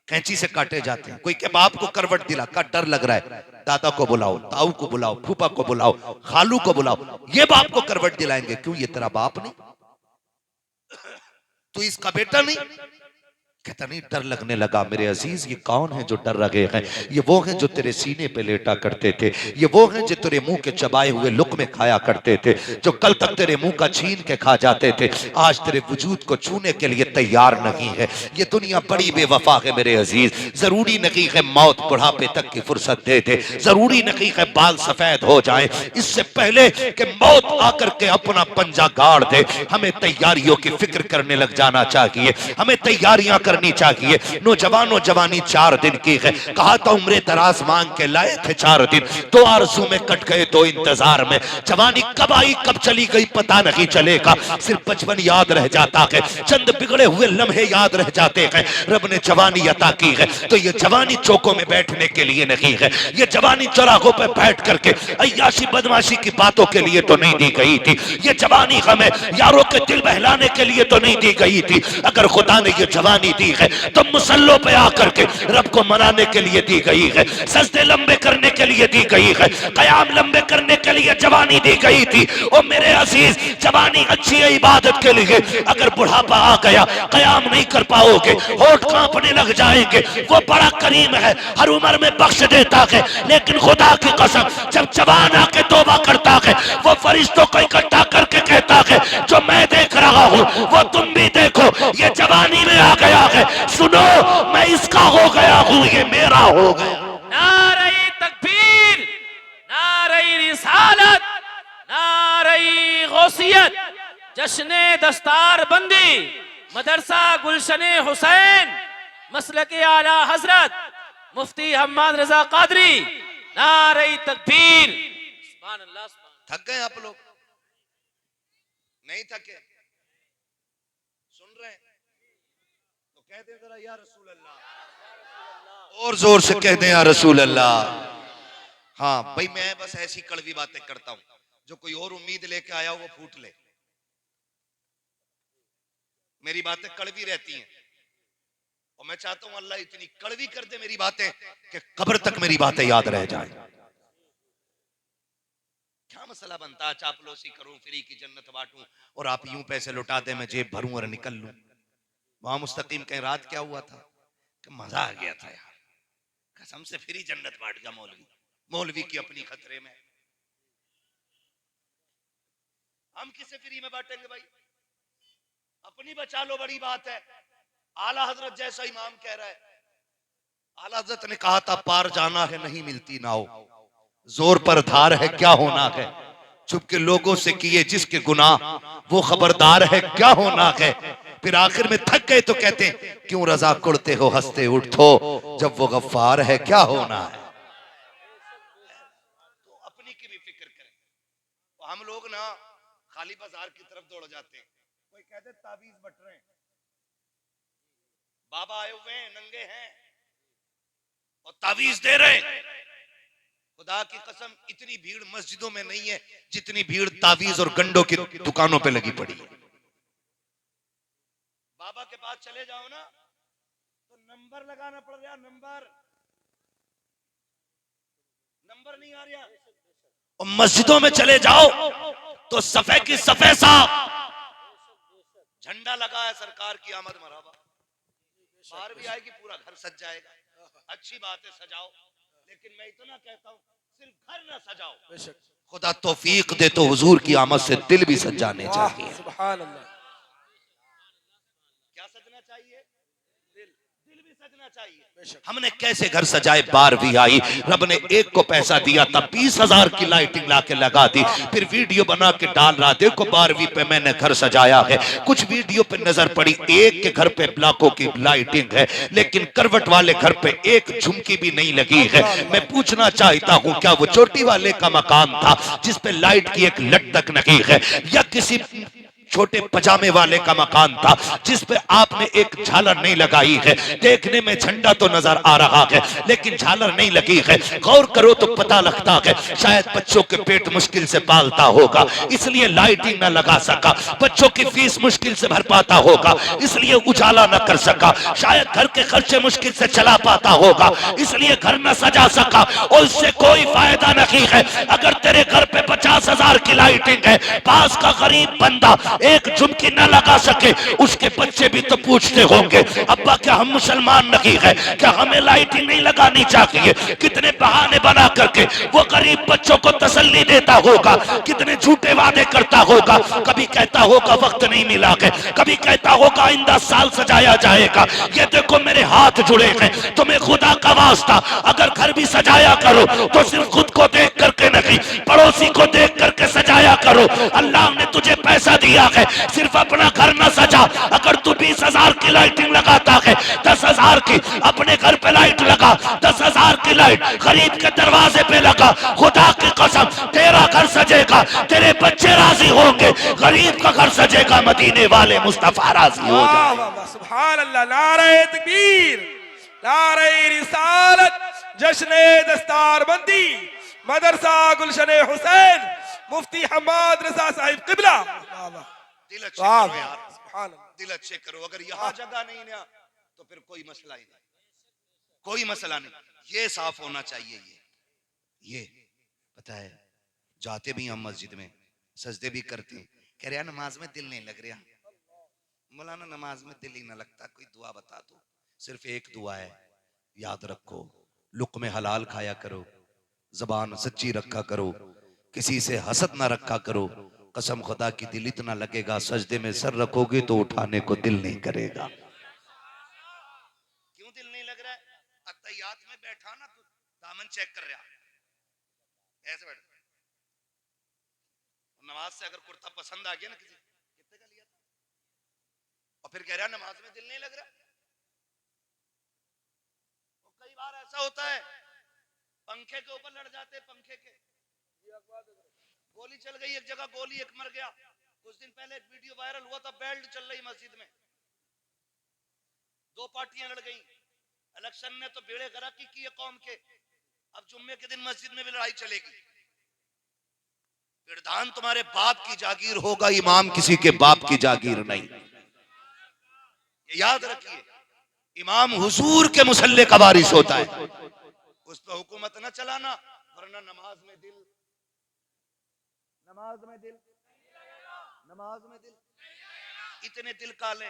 कैंची से काटे जाते हैं। कोई के बाप को करवट दिला का डर लग रहा है, दादा को बुलाओ, ताऊ को बुलाओ, फूफा को बुलाओ, खालू को बुलाओ, ये बाप को करवट दिलाएंगे। क्यों? ये तेरा बाप नहीं, तो इसका बेटा नहीं। कहता नहीं, डर लगने लगा। मेरे अजीज, ये कौन है जो डर रहे हैं? ये वो हैं जो तेरे सीने पे लेटा करते थे, ये वो हैं जो तेरे मुंह के चबाए हुए लुक़्मे खाया करते थे, जो कल तक तेरे मुंह का छीन के खा जाते थे, आज तेरे वजूद को छूने के लिए तैयार नहीं है। ये दुनिया बड़ी बेवफा है मेरे अजीज। जरूरी नहीं है मौत बुढ़ापे तक की फुर्सत दे दे, जरूरी नहीं है बाल सफेद हो जाए, इससे पहले कि मौत आकर के अपना पंजा गाड़ दे, हमें तैयारियों की फिक्र करने लग जाना चाहिए, हमें तैयारियां करनी चाहिए। नौजवानों, जवानी 4 दिन की है, कहा था उम्रे दराज मांग के लाए थे 4 दिन, 2 आरज़ू में कट गए 2 इंतजार में। जवानी कब आई कब चली गई पता नहीं चलेगा, सिर्फ बचपन याद रह जाता है, चंद बिगड़े हुए लम्हे याद रह जाते हैं। रब ने जवानी अता की है, तो ये जवानी चौकों में बैठने के लिए नहीं है, ये जवानी चौराहों पर बैठ करके अय्याशी बदमाशी की बातों के लिए तो नहीं दी गई थी, ये जवानी हमें यारों के दिल बहलाने के लिए तो नहीं दी गई थी। अगर खुदा ने ये जवानी दी है तो मुसल्लों पे आकर के रब को मनाने के लिए दी गई है, सजदे लंबे करने के लिए दी गई है, कयाम लंबे करने के लिए जवानी दी गई थी। ओ मेरे अजीज, जवानी अच्छी है इबादत के लिए, अगर बुढ़ापा आ गया कयाम नहीं कर पाओगे, होठ कांपने लग जाएंगे। वो बड़ा करीम है, हर उम्र में बख्श देता है, लेकिन खुदा की कसम जब जवान आके तौबा करता है, वो फरिश्तों को इकट्ठा करके कहता है जो मैं देख रहा हूं वो तुम भी देखो, ये जवानी में आ गया है, सुनो मैं इसका हो गया हूं, ये मेरा हो गया। नारे तकबीर, नारे रिसालत, नारे गौसियत, जश्ने दस्तार बंदी, मदरसा गुलशने हुसैन, मसलके आला हजरत मुफ्ती हम्माद रजा कादरी, नारे तकबीर। सुभान अल्लाह। थक गए आप लोग? नहीं थके? सुन रहे हैं तो कह दे जरा या रसूल अल्लाह, और जोर से कह दे या रसूल अल्लाह। हाँ भाई, मैं बस ऐसी कड़वी बातें करता हूं, जो कोई और उम्मीद लेके आया हो वो फूट ले। मेरी बातें कड़वी रहती हैं और मैं चाहता हूं अल्लाह इतनी कड़वी कर दे मेरी बातें कि कब्र तक मेरी बातें याद रह जाए। क्या मसला बनता है चापलूसी करूं, फ्री की जन्नत बांटूं और आप यूं पैसे लुटा दे, मैं जेब भरूं और निकल लूं। वहां मुस्तकीम कहीं रात क्या हुआ था कि मजा आ गया था यार, कसम से फ्री जन्नत बांट गया मौलवी, मौलवी की अपनी खतरे में। हम किसे फ्री में बांटेंगे भाई? अपनी बचा लो, बड़ी बात है। आला हजरत जैसा इमाम कह रहा है, आला हजरत ने कहा था पार जाना है नहीं मिलती नाव, जोर पर धार है क्या होना है, चुपके लोगों से किए जिसके गुनाह वो खबरदार है क्या होना है। फिर आखिर में थक गए तो कहते हैं क्यों रजा कुड़ते हो हंसते उठो, जब वो गफ्फार है क्या होना है। तो अपनी की भी फिक्र करें। तो हम लोग ना खाली बाजार की तरफ दौड़ जाते हैं, कोई कहते ताबीज बट रहे हैं, बाबा आए हुए हैं नंगे हैं और ताबीज दे रहे हैं, खुदा की कसम इतनी भीड़ मस्जिदों में नहीं है जितनी भीड़ तावीज और गंडों की दुकानों पे लगी पड़ी है। बाबा के पास चले जाओ ना तो नंबर लगाना पड़ रहा, नंबर नहीं आ रहा। और मस्जिदों में चले जाओ तो सफे की सफे साहब झंडा लगा है सरकार की आमद मरहबा, बाहर भी आएगी पूरा घर सज जाएगा। अच्छी बात है सजाओ, लेकिन मैं इतना कहता हूँ सिर्फ घर ना सजाओ, खुदा तौफीक दे तो हुजूर की आमद से दिल भी सज जाने चाहिए। सुभान अल्लाह। क्या सजना चाहिए? दिल भी सजना चाहिए। हमने कैसे घर सजाए, बार भी आई, रब ने एक को पैसा दिया था 20,000 की लाइटिंग लाके लगा दी, फिर वीडियो बना के डाल रहा, देखो 12वीं पे मैंने घर सजाया है। कुछ वीडियो पे नजर पड़ी एक के घर पे लाखों की लाइटिंग है, लेकिन करवट वाले घर पे एक झुमकी भी नहीं लगी है। मैं पूछना चाहता हूँ क्या वो चोटी वाले का मकान था जिसपे लाइट की एक लट तक नहीं है, या किसी छोटे पजामे वाले का मकान था जिसपे आपने एक झालर नहीं लगाई है? देखने में झंडा तो नजर आ रहा है लेकिन झालर नहीं लगी है। गौर करो तो पता लगता है शायद बच्चों के पेट मुश्किल से पालता होगा इसलिए लाइटिंग न लगा सका, बच्चों की फीस मुश्किल से भर पाता होगा इसलिए उजाला न कर सका, शायद घर के खर्चे मुश्किल से चला पाता होगा इसलिए घर न सजा सका। और इससे कोई फायदा नहीं है। अगर तेरे घर पे 50,000 की लाइटिंग है, पास का गरीब बंदा एक झुमकी न लगा सके, उसके बच्चे भी तो पूछते होंगे अब्बा क्या हम मुसलमान नहीं है, क्या हमें लाइटिंग नहीं लगानी चाहिए? कितने बहाने बना करके वो गरीब बच्चों को तसल्ली देता होगा, कितने झूठे वादे करता होगा। कभी कहता होगा वक्त नहीं मिला है, कभी कहता होगा आइंदा साल सजाया जाएगा। ये देखो मेरे हाथ जुड़े हैं, तुम्हें खुदा का वास्ता अगर घर भी सजाया करो तो सिर्फ खुद को देख करके नहीं, पड़ोसी को देख करके सजाया करो। अल्लाह ने तुझे पैसा दिया है, सिर्फ अपना घर न सजा। अगर तू 20,000 की लाइटिंग लगाता है, 10,000 की अपने घर पे लाइट लगा, 10,000 की लाइट गरीब के दरवाजे पे लगा, खुदा की कसम तेरा घर सजेगा, तेरे बच्चे राजी होंगे, गरीब का घर सजेगा, मदीने वाले मुस्तफा राजी हो जाएंगे। सुभान अल्लाह। नारे तकबीर, नारे रिसालत, जश्न दस्तारबंदी, मदरसा गुलशन हुसैन, मुफ्ती हम्माद रजा साहिब किबला। दिल अच्छे करो यार, सुभान अल्लाह। दिल अच्छे करो। अगर यहाँ जगह नहीं ना तो फिर कोई मसला ही नहीं, कोई मसला नहीं। ये साफ होना चाहिए। ये पता है जाते भी हम मस्जिद में सजदे भी करते हैं, कह रहे नमाज में दिल नहीं लग रहा। मौलाना नमाज में दिल ही ना लगता, कोई दुआ बता दो। सिर्फ एक दुआ है, याद रखो, लुक़्मे हलाल खाया करो, जबान सच्ची रखा करो, किसी से हसद ना रखा करो। कसम खुदा की दिल इतना लगेगा सजदे में सर रखोगे तो उठाने को दिल नहीं करेगा। क्यों दिल नहीं लग रहा है? अत्तहियात में बैठा ना तो दामन चेक कर रहा, ऐसे बैठ। नमाज से अगर कुर्ता पसंद आ गया ना किसी, कितने का लिया था, और फिर कह रहा नमाज में दिल नहीं लग रहा। तो कई बार ऐसा होता है पंखे के ऊपर लड़ जाते, पंखे के गोली चल गई एक जगह, गोली एक मर गया। कुछ दिन पहले एक वीडियो वायरल हुआ था, बेल्ट चल रही मस्जिद में, दो पार्टियां लड़ गई। इलेक्शन ने तो बेड़े गर्क किए कौम के, अब जुम्मे के दिन मस्जिद में भी लड़ाई चलेगी। विधान तुम्हारे बाप की जागीर होगा, इमाम किसी के बाप की जागीर नहीं। ये याद रखिए, इमाम हुजूर के मुसल्ले का वारिस होता है, उस पर हुकूमत न चलाना, वरना नमाज में दिल, नमाज में दिल, नमाज में दिल। इतने दिल काले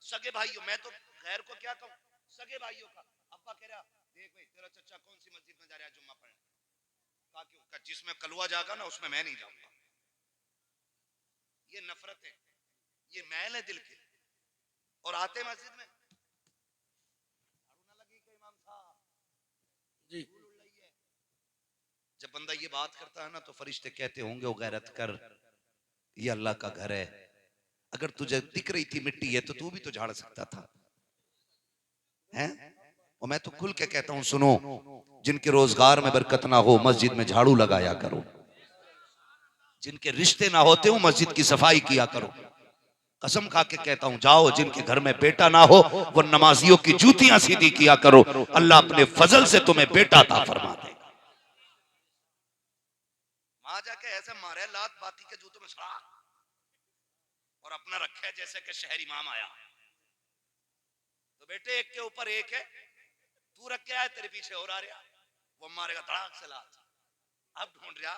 सगे भाइयों, मैं तो गैर को क्या कहूं, सगे भाइयों का अब्बा कह रहा देख भाई तेरा चचा कौन सी मस्जिद में जा रहा है जुम्मा पढ़ने, कहा क्यों, कहा जिसमें कलवा जागा ना उसमें मैं नहीं जाऊंगा। ये नफरत है, ये मैल है दिल के। और आते मस्जिद में इमाम साहब जी, जब बंदा ये बात करता है ना तो फरिश्ते कहते होंगे ओ गैरत कर, ये अल्लाह का घर है। अगर तुझे दिख रही थी मिट्टी है तो तू भी तो झाड़ सकता था, हैं? और मैं तो खुल के कहता हूं, सुनो, जिनके रोजगार में बरकत ना हो मस्जिद में झाड़ू लगाया करो, जिनके रिश्ते ना होते हो मस्जिद की सफाई किया करो। कसम खा के कहता हूं, जाओ जिनके घर में बेटा ना हो वो नमाजियों की जूतियां सीधी किया करो, अल्लाह अपने फजल से तुम्हें बेटा अता फरमा देगा। ऐसे मारे लात बाकी के जूतों में सड़ा और अपना रखे है जैसे कि शहर इमाम आया। तो बेटे एक के ऊपर एक है, तू रख के आया, तेरे पीछे और आ रहा, वो मारेगा धड़ाक से लात। अब ढूंढ रहा,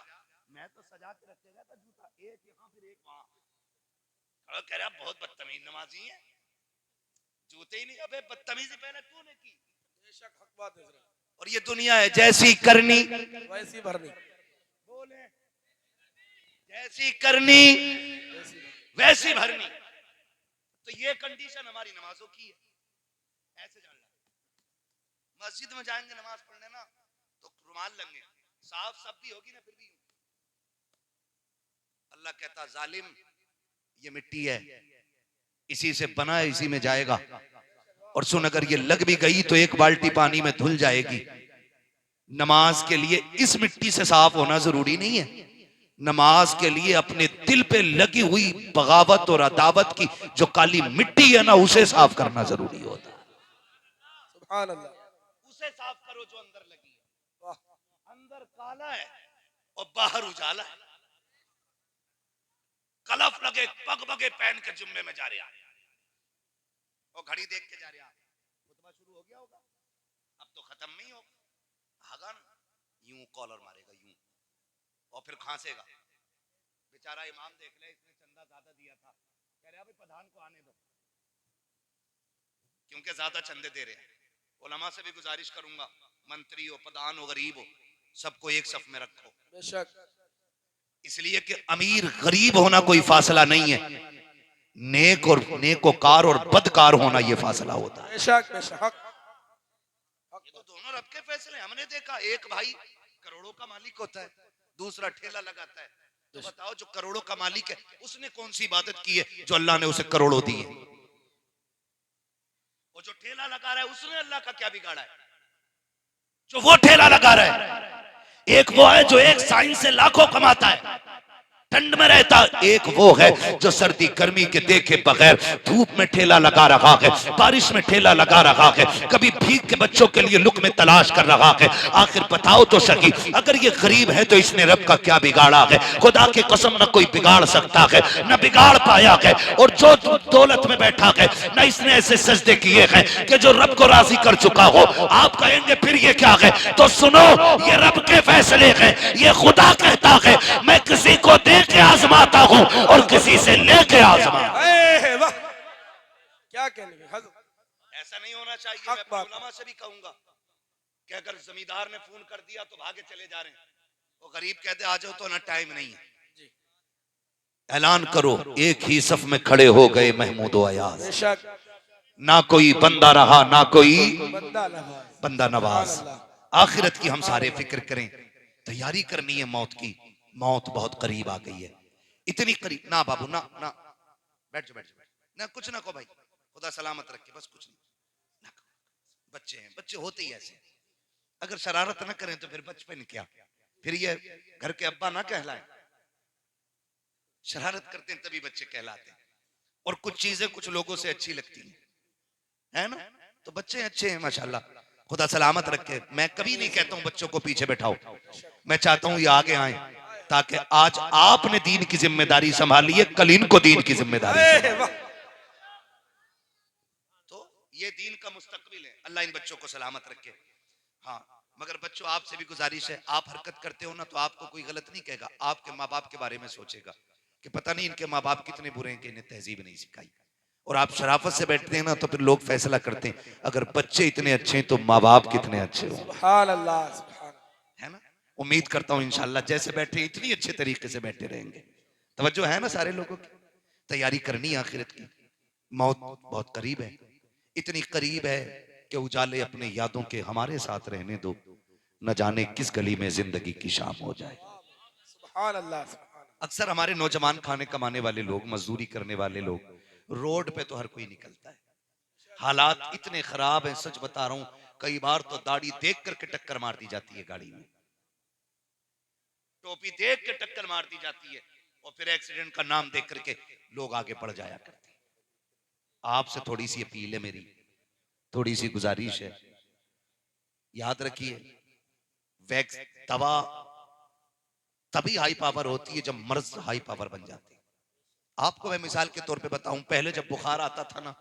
मैं तो सजा के रखेगा था जूता, एक यहाँ फिर एक वहां। कह रहा बहुत बदतमीज नमाजी है, जूते ही नहीं। अबे बदतमीजी पहले तूने की। बेशक हक बात है हजरत। और ये दुनिया है जैसी करनी वैसी भरनी, बोले, जैसी करनी वैसी भरनी। तो ये कंडीशन हमारी नमाजों की है, ऐसे जान लो। मस्जिद में जाएंगे नमाज पढ़ने ना तो रुमाल लेंगे, साफ सब भी होगी ना फिर भी। अल्लाह कहता जालिम ये मिट्टी है, इसी से बना है, इसी में जाएगा। और सुन, अगर ये लग भी गई तो एक बाल्टी पानी में धुल जाएगी। नमाज के लिए इस मिट्टी से साफ होना जरूरी नहीं है। नमाज के लिए अपने दिल पे लगी हुई बगावत और अदावत की जो काली मिट्टी है ना, उसे साफ करना जरूरी होता है। सुभान अल्लाह। उसे साफ करो जो अंदर लगी है। अंदर काला है और बाहर उजाला है। कलफ लगे पग बगे पहन के जुम्मे में जा रहे हैं और घड़ी देख के जा रहे हैं। खुतबा शुरू हो गया होगा, अब तो खत्म नहीं होगा। हागा ना, यूं कॉलर मारेगा यूं और फिर खांसेगा। बेचारा इमाम देख ले, इसने चंदा ज्यादा दिया था, कह रहे अभी प्रधान को आने दो क्योंकि ज्यादा चंदे दे रहे हैं। उलमा से भी गुजारिश करूंगा, मंत्री हो, प्रधान हो, गरीब हो, सबको एक सफ में रखो। बेशक। इसलिए कि अमीर गरीब होना कोई फासला नहीं है, नेक और नेकोकार और बदकार होना यह फासला होता है। बेशक बेशक। ये तो दोनों रब के फैसले। हमने देखा एक भाई करोड़ों का मालिक होता है, दूसरा ठेला लगाता है। तो बताओ जो करोड़ों का मालिक है उसने कौन सी इबादत की है जो अल्लाह ने उसे करोड़ों दिए? और जो ठेला लगा रहा है उसने अल्लाह का क्या बिगाड़ा है? जो वो ठेला लगा रहा है, एक वो है जो एक साइन से लाखों कमाता है, ठंड में रहता। एक वो है जो सर्दी गर्मी के देखे बगैर धूप में ठेला लगा रहा है, बारिश में ठेला लगा रहा है, कभी भीख के बच्चों के लिए लुक में तलाश कर रहा है। आखिर बताओ तो सही, अगर ये गरीब है तो इसने रब का क्या बिगाड़ा है? खुदा की कसम न कोई बिगाड़ सकता है, न बिगाड़ पाया है। और जो दौलत में बैठा है, न इसने ऐसे सजदे किए हैं कि जो रब को राजी कर चुका हो। आप कहेंगे फिर ये क्या है? तो सुनो, ये रब के फैसले हैं। ये खुदा कहता है मैं किसी को दे के आजमाता हूं और किसी से लेके आजमाता। वाह, क्या कहने हजरत। ऐसा नहीं होना चाहिए। मैं अपने उलमा से भी कहूंगा कि अगर जमींदार ने फोन कर दिया तो भागे चले जा रहे हैं, वो गरीब कहते आ जाओ तो ना टाइम नहीं है। ऐलान करो, एक ही सफ में खड़े हो गए महमूद व अयाज। ना कोई बंदा रहा ना कोई बंदा नवाज। आखिरत की हम सारे फिक्र करें, तैयारी करनी है मौत की। मौत बहुत करीब आ गई है, इतनी करीब। ना बाबू ना ना, बैठ जाओ बैठ जाओ, ना कुछ ना को भाई, खुदा सलामत रखे, बस कुछ नहीं ना। बच्चे हैं, बच्चे होते ही ऐसे। अगर शरारत ना करें तो फिर बचपन क्या, फिर ये घर के अब्बा ना कहलाए। शरारत करते हैं तभी बच्चे कहलाते हैं। और कुछ चीजें कुछ लोगों से अच्छी लगती है ना, तो बच्चे अच्छे हैं माशाल्लाह, खुदा सलामत रखे। मैं कभी नहीं कहता हूं बच्चों को पीछे बैठाओ, मैं चाहता हूं ये आगे आए, ताकि आज आपने दीन की जिम्मेदारी संभाली है, कल इनको दीन की जिम्मेदारी। तो ये दीन का मुस्तकबिल है। अल्लाह इन बच्चों को सलामत रखे। हाँ, मगर बच्चों आपसे भी गुजारिश है, आप हरकत करते हो ना तो आपको कोई गलत नहीं कहेगा, आपके माँ बाप के बारे में सोचेगा कि पता नहीं इनके माँ बाप कितने बुरे हैं कि इन्हें तहजीब नहीं सिखाई। और आप शराफत से बैठते हैं ना तो फिर लोग फैसला करते हैं, अगर बच्चे इतने अच्छे हैं तो माँ बाप कितने अच्छे हो। सुभान अल्लाह, है ना। उम्मीद करता हूं इंशाल्लाह जैसे बैठे इतनी अच्छे तरीके से बैठे रहेंगे। तवज्जो है ना सारे लोगों की? तैयारी करनी है आखिरत की। मौत बहुत करीब है, इतनी करीब है कि उजाले अपने यादों के हमारे साथ रहने दो, न जाने किस गली में जिंदगी की शाम हो जाए। सुभान अल्लाह। अक्सर हमारे नौजवान खाने कमाने वाले लोग, मजदूरी करने वाले लोग, रोड पे तो हर कोई निकलता है। हालात इतने खराब हैं, सच बता रहा हूं, कई बार तो दाढ़ी देख करके टक्कर मार दी जाती है गाड़ी में, टोपी देख के टक्कर मार दी जाती है, और फिर एक्सीडेंट का नाम देख करके लोग आगे बढ़ जाया करते हैं। आपसे थोड़ी सी अपील है मेरी, थोड़ी सी गुजारिश है, याद रखिए वैक्स दवा तभी हाई पावर होती है जब मर्ज हाई पावर बन जाती है। आपको मैं मिसाल के तौर पे बताऊं, पहले जब बुखार आता था ना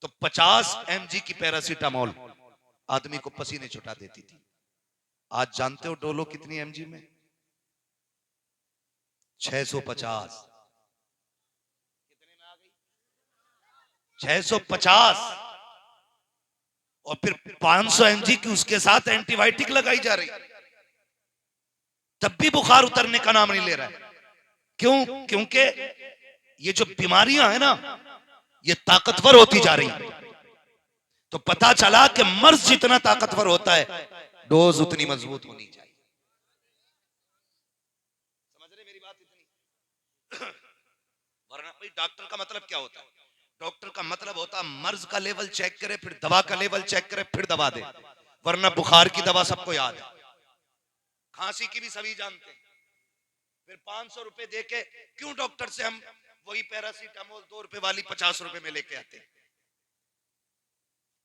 तो 50 mg की पैरासीटामोल आदमी को पसीने छुटा देती थी। आज जानते हो डोलो कितनी mg में? 650। कितने में आ गई? 650। और फिर 500 mg की उसके साथ एंटीबायोटिक लगाई जा रही, तब भी बुखार उतरने का नाम नहीं ले रहा है। क्यों? क्योंकि ये जो बीमारियां हैं ना ये ताकतवर होती जा रही हैं। तो पता चला कि मर्ज जितना ताकतवर होता है डोज उतनी मजबूत होनी चाहिए। समझ रहे मेरी बात? इतनी वरना भाई डॉक्टर का मतलब क्या होता है? डॉक्टर का मतलब होता है मर्ज का लेवल चेक करे, फिर दवा का लेवल चेक करे, फिर दवा दे। वरना बुखार की दवा सबको याद है, खांसी की भी सभी जानते हैं। फिर 500 रुपए देके क्यों डॉक्टर से हम वही पैरासीटामोल 2 रुपए वाली 50 रुपए में लेके आते हैं?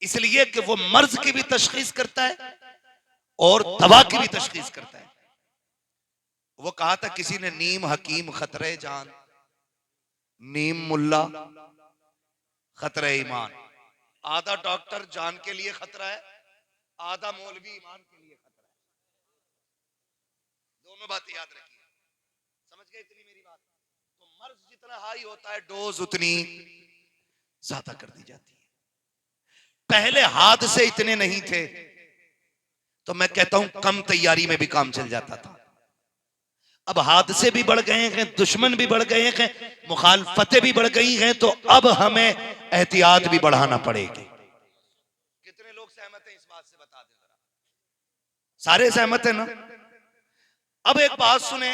इसलिए कि वो मर्ज की भी तशखीस करता है और दवा की भी तशखीस करता है। वो कहा था किसी ने, नीम हकीम खतरे जान, नीम मुल्ला खतरे ईमान। आधा डॉक्टर जान के लिए खतरा है, आधा मौलवी ईमान के लिए खतरा है। दोनों बातें याद रखिए। समझ गए इतनी मेरी बात? तो मर्ज जितना हाई होता है डोज उतनी ज्यादा कर दी जाती है। पहले हादसे इतने नहीं थे तो मैं कहता हूं कम तैयारी में भी काम चल जाता था। अब हादसे भी बढ़ गए हैं, दुश्मन भी बढ़ गए हैं, मुखालफतें भी बढ़ गई हैं, तो अब हमें एहतियात भी बढ़ाना पड़ेगी। कितने लोग सहमत हैं इस बात से? बता दें जरा। सारे सहमत हैं ना? अब एक बात सुने,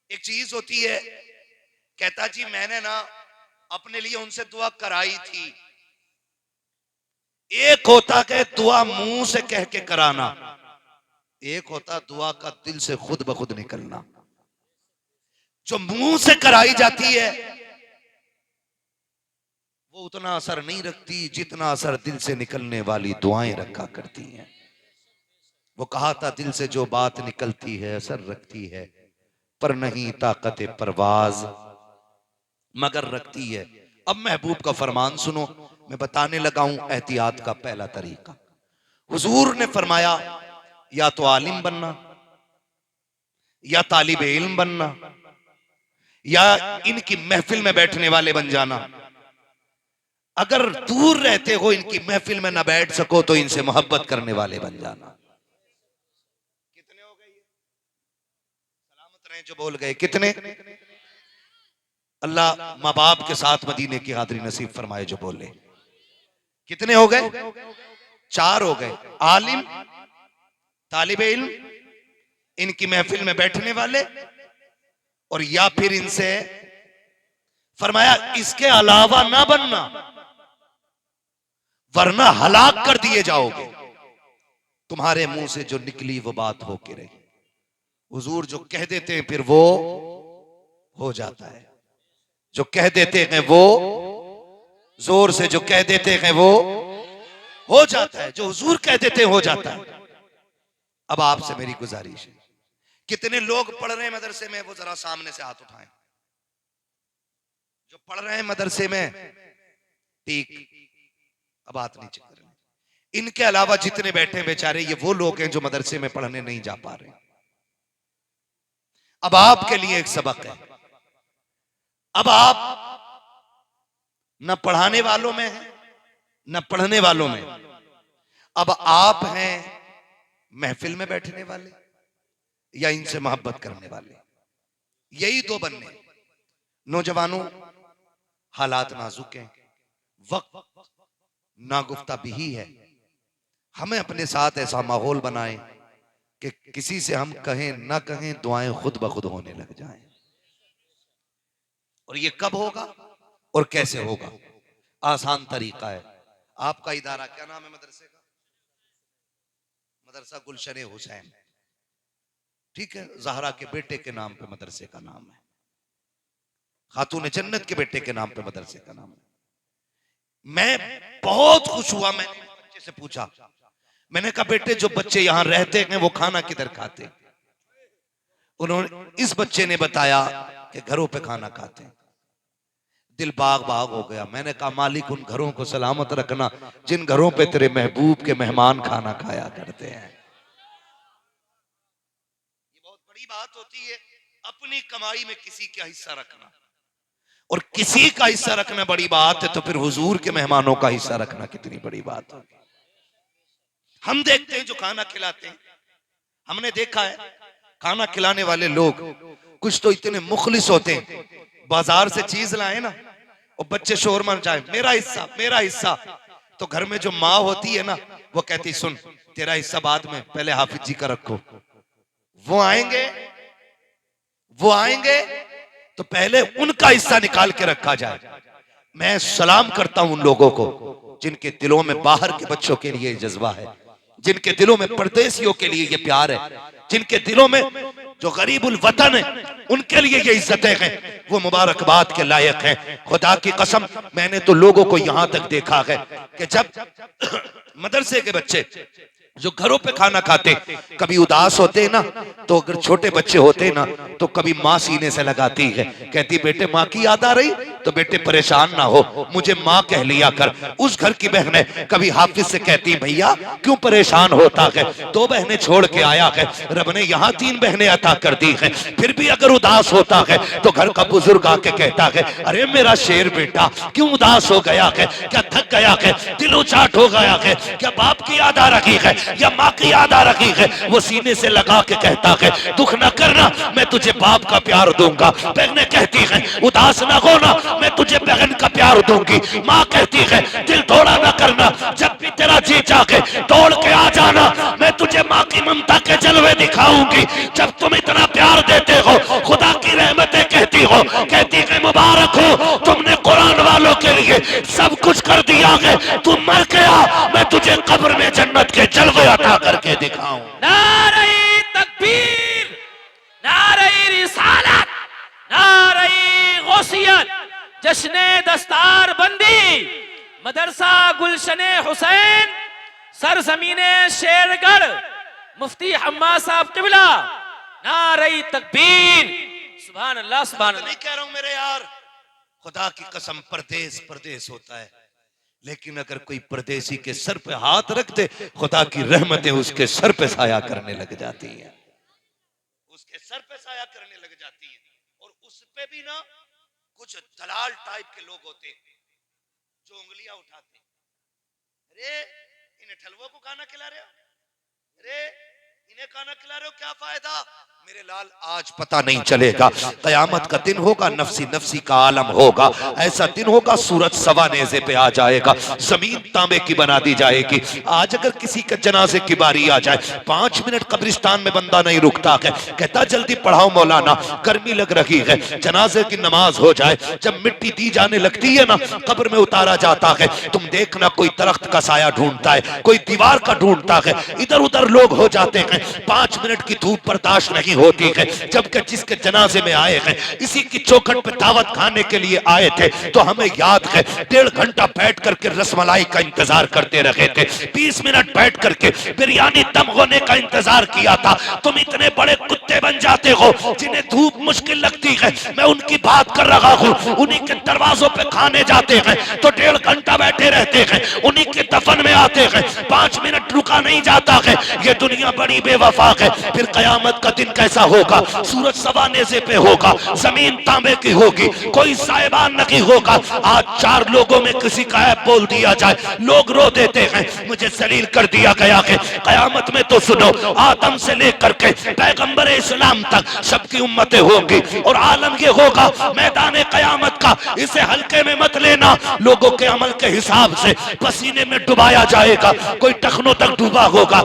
एक चीज होती है, कहता जी मैंने ना अपने लिए उनसे दुआ कराई थी। एक होता कि दुआ मुंह से कह के कराना, एक होता दुआ का दिल से खुद ब खुद निकलना। जो मुंह से कराई जाती है वो उतना असर नहीं रखती जितना असर दिल से निकलने वाली दुआएं रखा करती हैं। वो कहा था दिल से जो बात निकलती है असर रखती है, पर नहीं ताकत परवाज मगर रखती है। अब महबूब का फरमान सुनो, मैं बताने लगा हूं एहतियात का पहला तरीका। हुजूर ने फरमाया या तो आलिम बनना, या तालिब इल्म बनना, या इनकी महफिल में बैठने वाले बन जाना। अगर दूर रहते हो, इनकी महफिल में ना बैठ सको, तो इनसे मोहब्बत करने वाले बन जाना। कितने हो गए? सलामत रहे जो बोल गए। कितने? अल्लाह माँ बाप के साथ मदीने की हाज़िरी नसीब फरमाए जो बोले। कितने हो गए? 4 हो गए। आलिम, तालिब इल्म, इनकी महफिल में बैठने वाले, और या फिर इनसे फरमाया इसके अलावा ना बनना वरना हलाक कर दिए जाओगे। तुम्हारे मुंह से जो निकली वो बात होके रही। हुजूर जो कह देते हैं फिर वो हो जाता है, जो कह देते हैं वो जोर से जो कह देते हैं वो हो जाता है, जो हुजूर कह देते हैं हो जाता है। अब आपसे मेरी गुजारिश है, कितने लोग पढ़ रहे हैं मदरसे में, वो जरा सामने से हाथ उठाएं। जो पढ़ रहे हैं मदरसे में, ठीक, अब बात नीचे कर रहे हैं। इनके अलावा जितने बैठे बेचारे ये वो लोग हैं जो मदरसे में पढ़ने नहीं जा पा रहे। अब आपके लिए एक सबक है। अब आप न पढ़ाने वालों में हैं न पढ़ने वालों में, अब आप हैं महफिल में बैठने वाले या इनसे मोहब्बत करने वाले। यही 2 बनने। नौजवानों, हालात नाजुक हैं, वक्त नागुफ्ता भी है। हमें अपने साथ ऐसा माहौल बनाएं कि किसी से हम कहें ना कहें दुआएं खुद ब खुद होने लग जाएं। और ये कब होगा और कैसे होगा? आसान तरीका है। आपका इदारा क्या नाम है मदरसे का? मदरसा गुलशन हुसैन, ठीक है। जहरा के बेटे के नाम पे मदरसे का नाम है, खातून जन्नत के बेटे के नाम पे मदरसे का नाम है। मैं बहुत खुश हुआ, मैंने बच्चे से पूछा, मैंने कहा बेटे जो बच्चे यहां रहते हैं वो खाना किधर खाते? उन्होंने, इस बच्चे ने बताया कि घरों पे खाना खाते हैं। दिल बाग बाग हो गया। मैंने कहा मालिक उन घरों को सलामत रखना जिन घरों पे तेरे महबूब के मेहमान खाना खाया करते हैं। ये बहुत बड़ी बात होती है, अपनी कमाई में किसी का हिस्सा रखना, और किसी का हिस्सा रखना बड़ी बात है, तो फिर हुजूर के मेहमानों का हिस्सा रखना कितनी बड़ी बात होगी। हम देखते हैं जो खाना खिलाते हैं, हमने देखा है खाना खिलाने वाले लोग कुछ तो इतने मुखलिस होते हैं, बाजार से चीज लाए ना और बच्चे शोर मचाए मेरा हिस्सा मेरा हिस्सा, तो घर में जो माँ होती है ना वो कहती सुन तेरा हिस्सा बाद में, पहले हाफिज जी का रखो। वो आएंगे तो पहले उनका हिस्सा निकाल के रखा जाए। मैं सलाम करता हूं उन लोगों को जिनके दिलों में बाहर के बच्चों के लिए जज्बा है, जिनके दिलों में परदेसियों के लिए ये प्यार है, जिनके दिलों में जो गरीबुल वतन है उनके लिए ये इज्जतें हैं, वो मुबारकबाद के लायक हैं। खुदा की कसम मैंने तो लोगों को यहां तक देखा है कि जब मदरसे के बच्चे जो घरों पे खाना खाते कभी उदास होते हैं ना, तो अगर छोटे बच्चे होते हैं ना तो कभी माँ सीने से लगाती है, कहती बेटे माँ की याद आ रही, तो बेटे परेशान ना हो मुझे माँ कह लिया कर। उस घर की बहनें कभी हाफिज से कहती भैया क्यों परेशान होता है, 2 बहनें छोड़ के आया है, रब ने यहाँ 3 बहनें अता कर दी है। फिर भी अगर उदास होता है तो घर का बुजुर्ग आके कहता है अरे मेरा शेर बेटा क्यों उदास हो गया है, क्या थक गया है, दिल उचाट हो गया है, क्या बाप की याद आ रही है या माँ की याद आ रही है। वो सीने से लगा के कहता है दुख न करना मैं तुझे बाप का प्यार दूंगा। बहनें कहती है उदास न होना मैं तुझे बहन का प्यार दूंगी। माँ कहती है दिल थोड़ा न करना, जब भी तेरा जी चाहे दौड़ के आ जाना, मैं तुझे माँ की ममता के जलवे दिखाऊंगी। जब तुम इतना प्यार देते हो खुदा की रहमतें कहती है मुबारक हो तुमने कुरान वालों के लिए सब कुछ कर दिया है, तू मर गया मैं तुझे कब्र में जन्नत के जलवे अता करके दिखाऊं। नारे तकबीर, नारे रिसालत, नारे गौसियत, जश्ने दस्तार बंदी, मदरसा गुलशने हुसैन, सरजमीने शेरगढ़, मुफ्ती हम्मा साहब किबला, नारे तकबीर। सुभान अल्लाह सुभान अल्लाह। नहीं कह रहा हूं मेरे यार, खुदा की कसम परदेस परदेस होता है, लेकिन अगर कोई परदेसी के सर पे हाथ रख दे खुदा की रहमतें उसके सर पे साया करने लग जाती हैं, उसके सर पे साया करने लग जाती है। और उस पे भी ना कुछ दलाल टाइप के लोग होते हैं जो उंगलियां उठाते हैं, अरे इन्हें ठलवों को खाना खिला रहे हो, अरे इन्हें खाना खिला रहे हो, क्या फायदा। मेरे लाल आज पता नहीं चलेगा, कयामत का दिन होगा, नफसी नफसी का आलम होगा, ऐसा दिन होगा सूरज सवा नेज़े पे आ जाएगा, जमीन तांबे की बना दी जाएगी। आज अगर किसी के जनाजे की बारी आ जाए 5 मिनट कब्रिस्तान में बंदा नहीं रुकता है, कहता जल्दी पढ़ाओ मौलाना गर्मी लग रही है। जनाजे की नमाज हो जाए, जब मिट्टी दी जाने लगती है ना, कब्र में उतारा जाता है, तुम देखना कोई दरख्त का साया ढूंढता है, कोई दीवार का ढूंढता है, इधर उधर लोग हो जाते हैं। 5 मिनट की धूप बर्दाश्त नहीं होती है, जबकि जिसके जनाजे में आए हैं इसी की चौखट पे दावत खाने के लिए आए थे, तो हमें याद है 1.5 घंटा बैठ करके रसमलाई का इंतजार करते रहे थे, 20 मिनट बैठ करके बिरयानी दम होने का इंतजार किया था। तुम इतने बड़े कुत्ते बन जाते हो जिन्हें धूप मुश्किल लगती है, मैं उनकी बात कर रहा हूँ, उन्हीं के दरवाजों पे खाने जाते हैं तो 1.5 घंटा बैठे रहते हैं, उन्हीं के दफन में आते हैं, 5 मिनट रुका नहीं जाता है। ये दुनिया बड़ी बेवफा है। फिर कयामत का दिन कैसा होगा, सूरज सवा नेज़े पे होगा, जमीन तांबे की होगी, कोई साहिबान नहीं होगा। आज 4 लोगों में किसी का ऐप बोल दिया जाए, लोग रो देते हैं, मुझे जलील कर दिया गया है। कयामत में तो सुनो, आदम से लेकर के पैगंबर इस्लाम तक सबकी उम्मतें होंगी, और आलम ये होगा मैदान कयामत का, इसे हल्के में मत लेना। लोगों के अमल के हिसाब से पसीने में डुबाया जाएगा, कोई टखनों तक डूबा होगा,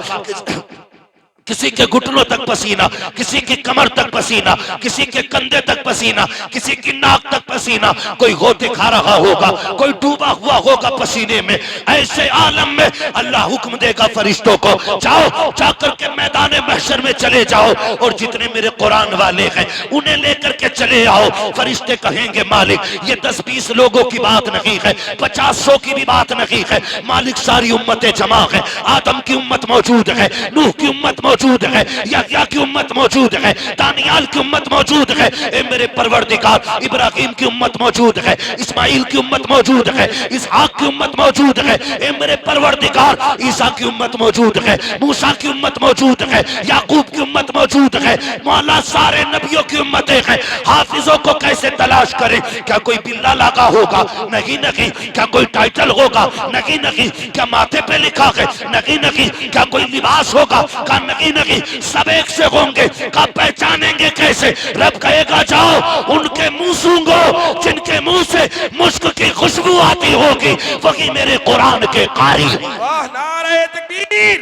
किसी के घुटनों तक पसीना, किसी की कमर तक पसीना, किसी के कंधे तक पसीना, किसी की नाक तक पसीना, कोई होते खा रहा होगा, कोई डूबा हुआ होगा पसीने में। ऐसे आलम में अल्लाह हुक्म देगा फरिश्तों को, जाओ जाकर के मैदान मैदान महशर में चले जाओ और जितने मेरे कुरान वाले हैं उन्हें लेकर के चले आओ। फरिश्ते कहेंगे मालिक ये 10-20 लोगों की बात नहीं है, 50-100 की भी बात नहीं है मालिक, सारी उम्मतें जमा है। आदम की उम्मत मौजूद है, नूह की उम्मत मौजूद है, याह्या की उम्मत मौजूद है, दानियाल की उम्मत मौजूद है। ए मेरे परवरदिगार, इब्राहिम की उम्मत मौजूद है, इस्माइल की उम्मत मौजूद है, इसहाक की उम्मत मौजूद है। ए मेरे परवरदिगार, ईसा की उम्मत मौजूद है, मूसा की उम्मत मौजूद है, याकूब की उम्मत मौजूद है। मौला सारे नबियों की उम्मतें हैं। हाफिजों को कैसे तलाश करें? क्या कोई बिल्ला लगा होगा? नहीं नहीं। क्या कोई टाइटल होगा? नहीं नहीं। क्या माथे पे लिखा है? नहीं नहीं। क्या कोई लिबास होगा? का नहीं नहीं। सब एक से होंगे का पहचानेंगे कैसे? रब कहेगा जाओ उनके मुंह सूंघो जिनके मुंह से मुस्क की खुशबू आती होगी, वही मेरे कुरान के कारी। वाह, नारे तकबीर,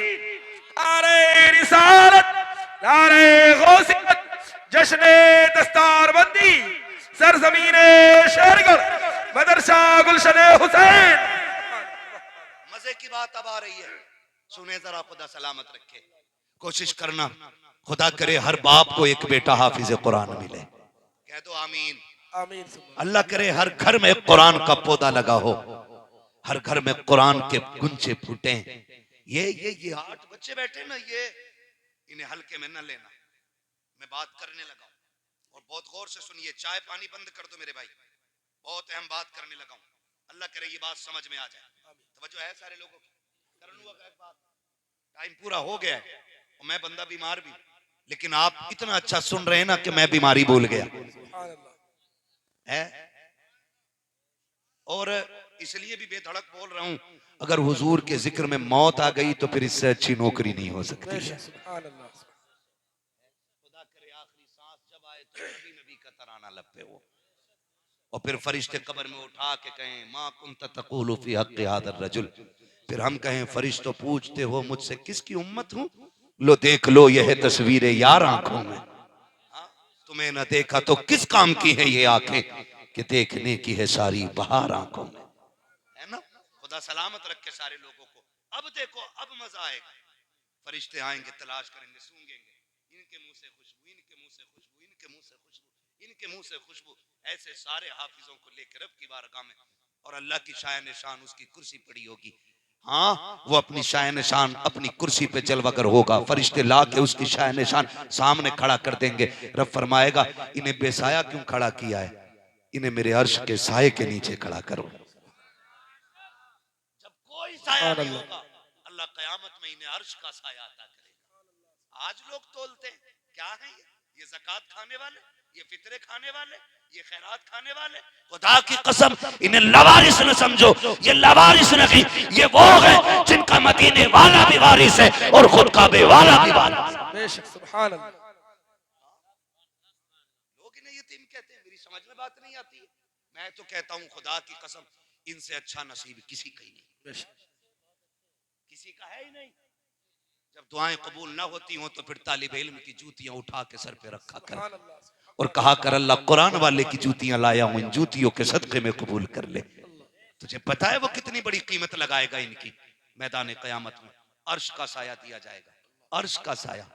नारे रिसालत, नारे गौसियत, जश्ने दस्तारबंदी, सरजमीने शेरगढ़, मदरसा गुलशने हुसैन। मजे की बात अब आ रही है, सुने जरा, खुदा सलामत रखे। कोशिश करना, खुदा करे हर बाप को एक बेटा हाफिज कुरान मिले। कह दो आमीन। आमीन। अल्लाह करे हर घर में कुरान का पौधा लगा हो, हर घर में कुरान के गुंचे फूटे। ये 8 बच्चे बैठे ना, ये इन्हें हल्के में न लेना। मैं बात करने लगा हूं और बहुत गौर से सुनिए। चाय पानी बंद कर दो मेरे भाई, बहुत अहम बात करने लगा हूं। अल्लाह करे ये बात समझ में आ जाए। तवज्जो है सारे लोगों की? टाइम पूरा हो गया है और मैं बंदा बीमार भी, लेकिन आप इतना अच्छा सुन रहे हैं ना कि मैं बीमारी भूल गया है। और इसलिए भी बेधड़क बोल रहा हूं, अगर हुजूर के जिक्र में मौत आ गई तो फिर इससे अच्छी नौकरी नहीं हो सकती है। खुदा करे आखिरी सांस जब आए तो नबी नबी का तराना लब पे हो, और फिर फरिश्ते कब्र में उठा के कहें मा कुंत तक़ूलु फी हक़्क़ि हाज़ा रजुल। फिर हम कहें फरिश्तों पूछते हो मुझसे किसकी उम्मत हूं? लो देख लो यह है तस्वीरें यार आंखों में। तुम्हें न देखा तो किस काम की है ये आंखें कि देखने की है सारी बहार आंखों में, है ना? खुदा सलामत रखे सारे लोगों को। अब देखो, अब मजा आएगा। फरिश्ते आएंगे, तलाश करेंगे, सूंघेंगे, इनके मुंह से खुशबू, इनके मुंह से खुशबू, इनके मुंह से खुशबू, इनके मुंह से खुशबू। ऐसे सारे हाफिजों को लेकर रब की बारगाह में, और अल्लाह की शान निशान उसकी कुर्सी पड़ी होगी। हाँ, वो अपनी शान निशान अपनी कुर्सी पे जलवागर होगा। फरिश्ते ला के उसकी शान निशान सामने खड़ा कर देंगे। रब फरमाएगा इन्हें बेसाया क्यों खड़ा किया है? इन्हें मेरे अर्श के साये के नीचे खड़ा करो। जब कोई साया नहीं होगा, अल्लाह कयामत में इन्हें अर्श का साया अता करेगा। आज लोग तोलते हैं क्या है ये ज़कात खाने वाले, ये फितरे खाने वाले, ये खैरात खाने वाले। खुदा की कसम इन्हें लवारिस न समझो, ये लवारिस नहीं, ये वो है जिनका मदीने वाला भी वारिस है और खुद काबे वाला भी वारिस है। बेशक, सुभान अल्लाह। लोग इन्हें यतीम कहते हैं, मेरी समझ में बात नहीं आती है। मैं तो कहता हूँ खुदा की कसम इनसे अच्छा नसीब किसी का ही नहीं, किसी का है ही नहीं। जब दुआएं कबूल ना होती हो तो फिर तालिब इल्म की जूतियां उठा के सर पे रखा कर और कहा कर अल्लाह कुरान वाले की जूतियां लाया हूं, इन जूतियों के सदके में कबूल कर ले। तुझे पता है वो कितनी बड़ी कीमत लगाएगा इनकी? मैदान क़यामत में अर्श का साया दिया जाएगा, अर्श का साया,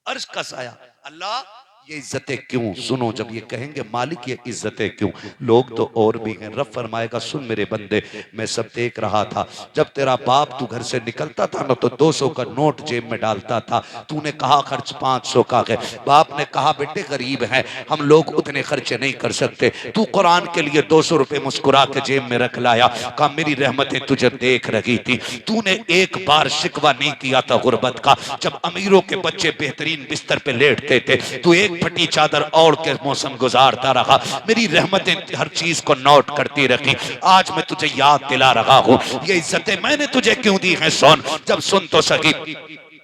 अर्श का साया। अल्लाह ये इज्जतें क्यों? सुनो, जब ये कहेंगे मालिक ये इज्जतें क्यों, लोग तो और भी हैं। रब फरमाएगा सुन मेरे बंदे, मैं सब देख रहा था। जब तेरा बाप तू घर से निकलता था ना तो 200 का नोट जेब में डालता था। तूने कहा खर्च 500 का है। बाप ने कहा बेटे गरीब हैं, हम लोग उतने खर्चे नहीं कर सकते। तू कुरान के लिए 200 रुपए मुस्कुरा के जेब में रख लाया। कहा मेरी रहमतें तुझे देख रही थी। तूने एक बार शिकवा नहीं किया था गुर्बत का। जब अमीरों के बच्चे बेहतरीन बिस्तर पे लेटते थे तू एक फटी चादर ओढ़ के मौसम गुजारता रहा। मेरी रहमतें हर चीज को नोट करती रखी। आज मैं तुझे याद दिला रहा हूँ ये इज्जतें मैंने तुझे क्यों दी हैं। सुन, जब सुन तो सकी,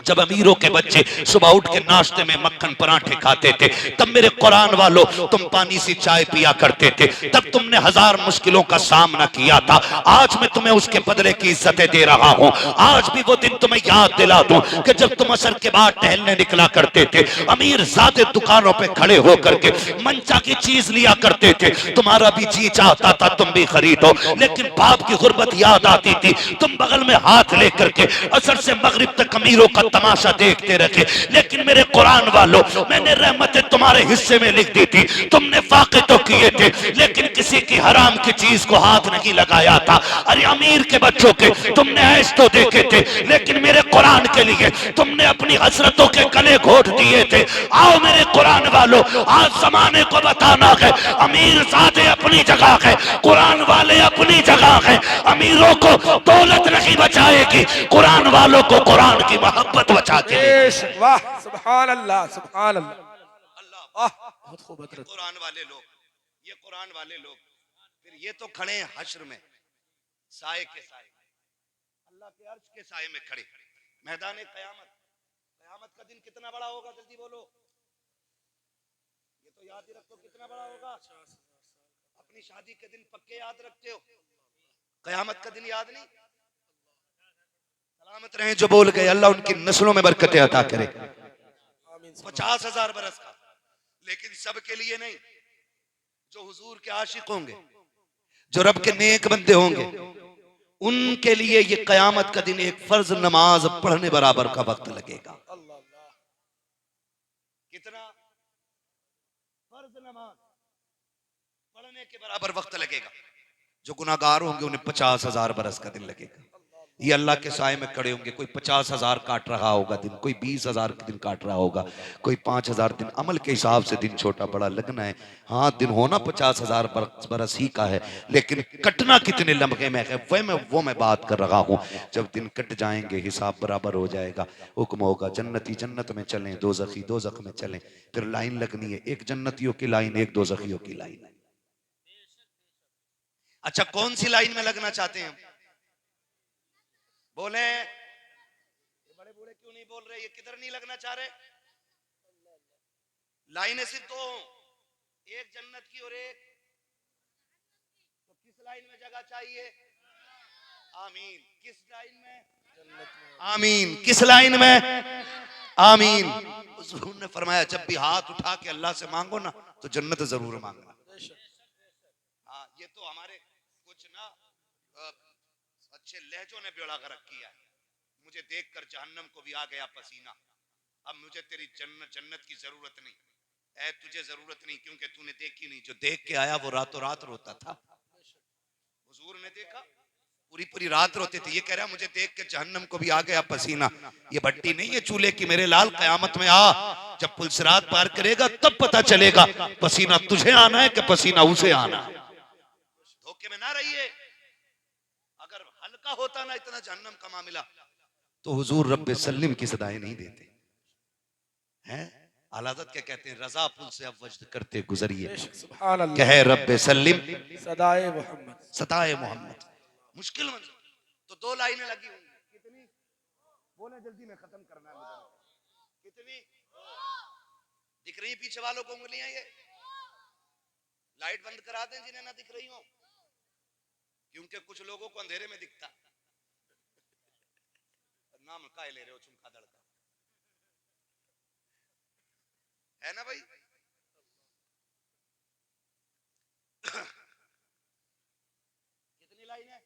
जब अमीरों के बच्चे सुबह उठ के नाश्ते में मक्खन पराठे खाते थे तब मेरे कुरान वालों तुम पानी सी चाय पिया करते थे। तब तुमने 1000 मुश्किलों का सामना किया था। आज मैं तुम्हें उसके बदले की इज्जतें दे रहा हूँ। आज भी वो दिन तुम्हें याद दिला दूं कि जब तुम असर के बाद टहलने निकला करते थे, अमीर ज़ाते दुकानों पे खड़े होकर के मंचा की चीज लिया करते थे। तुम्हारा भी जी चाहता था तुम भी खरीदो, लेकिन बाप की गुर्बत याद आती थी। तुम बगल में हाथ लेकर के असर से मगरिब तक अमीरों का तमाशा देखते रखे। लेकिन मेरे कुरान वालों, मैंने रहमतें तुम्हारे हिस्से में लिख दी थी, तुमने वाक़े तो किए थे, लेकिन किसी की हराम की चीज को हाथ नहीं लगाया था। अरे अमीर के बच्चों के तुमने ऐश तो देखे थे, लेकिन मेरे कुरान के लिए तुमने अपनी हसरतों के गले घोट दिए थे। आओ मेरे कुरान वालों, आज जमाने को बताना है, अमीर ज़ादे अपनी जगह है, कुरान वाले अपनी जगह है। अमीरों को दौलत नहीं बचाएगी, कुरान वालों को कुरान की मोहब्बत बचा के बेशक, वाह, सुभान अल्लाह, सुभान अल्लाह। वाह, बहुत खूब हजरत। कुरान वाले लोग, ये कुरान वाले लोग, फिर ये तो खड़े हैं हश्र में, साए के साए, अल्लाह के अर्श के साए में खड़े, मैदान कयामत। कयामत का दिन कितना बड़ा होगा, जल्दी बोलो। ये तो याद ही रखो कितना बड़ा होगा। अपनी शादी के दिन पक्के याद रखते हो, कयामत का दिन याद नहीं। सलामत रहें जो बोल गए, अल्लाह उनकी नस्लों में बरकतें अता करे। 50,000 बरस का, लेकिन सबके लिए नहीं। जो हुजूर के आशिक होंगे, जो रब के नेक बंदे होंगे, उनके लिए ये कयामत का दिन एक फर्ज नमाज पढ़ने बराबर का वक्त लगेगा। कितना? फर्ज नमाज पढ़ने के बराबर वक्त लगेगा। जो गुनाहगार होंगे उन्हें 50,000 बरस का दिन लगेगा। ये अल्लाह के साए में खड़े होंगे, कोई 50,000 काट रहा होगा दिन, कोई 20,000 दिन काट रहा होगा, कोई 5,000 दिन। अमल के हिसाब से दिन छोटा बड़ा लगना है। हाँ, दिन होना 50,000 बरस ही का है, लेकिन कटना कितने लम्हे में है वो मैं बात कर रहा हूँ। जब दिन कट जाएंगे, हिसाब बराबर हो जाएगा, हुक्म होगा जन्नती जन्नत में चलें, दोज़खी दोज़ख में चलें। फिर लाइन लगनी है, एक जन्नतियों की लाइन, एक दोज़खियों की लाइन। अच्छा, कौन सी लाइन में लगना चाहते हैं? बोले, ये बड़े बूढ़े क्यों नहीं बोल रहे? ये किधर नहीं लगना चाह रहे? लाइनें सिर्फ दो, एक जन्नत की और एक, तो किस लाइन में जगह चाहिए? आमीन। किस लाइन में? आमीन। किस लाइन में? आमीन। हुजूर ने फरमाया, जब भी हाथ उठा के अल्लाह से मांगो ना, तो जन्नत जरूर मांगना। हाँ, ये तो हमारे कुछ ना अच्छे लहजों ने बेड़ा गर्क किया है। मुझे देखकर जहन्नम को भी आ गया पसीना, अब मुझे तेरी जन्नत की जरूरत नहीं है। तुझे जरूरत नहीं, क्योंकि तूने देखी नहीं। जो देख के आया वो रातों रात रोता था। हुजूर ने देखा, पूरी पूरी रात रोते थे। ये कह रहा मुझे देख के जहन्नम को भी आ गया पसीना। ये भट्टी नहीं है चूल्हे की मेरे लाल, कयामत में आ, जब पुलसिरात पार करेगा तब पता चलेगा पसीना तुझे आना है कि पसीना उसे आना। धोखे में ना रहिए। अगर हल्का होता ना इतना जहन्नम का मामला, तो हुजूर रब्बे सल्लिम की सदाएं नहीं देते हैं। आलादत क्या कहते हैं? रजा पुल से अब वजद करते गुजरिए, कहे रब्बे सल्लिम सदाए मोहम्मद, सदाए मोहम्मद। मुश्किल मंजिल। तो दो लाइनें लगी हुई, कितनी? बोले जल्दी में खत्म करना है मुझे। कितनी दिख रही पीछे वालों को उंगलियां? ये लाइट बंद करा दें जिन्हें ना दिख रही हो, क्योंकि कुछ लोगों को अंधेरे में दिखता। नाम काय ले रहे हो चुमका दड़का, है ना भाई? कितनी लाइनें?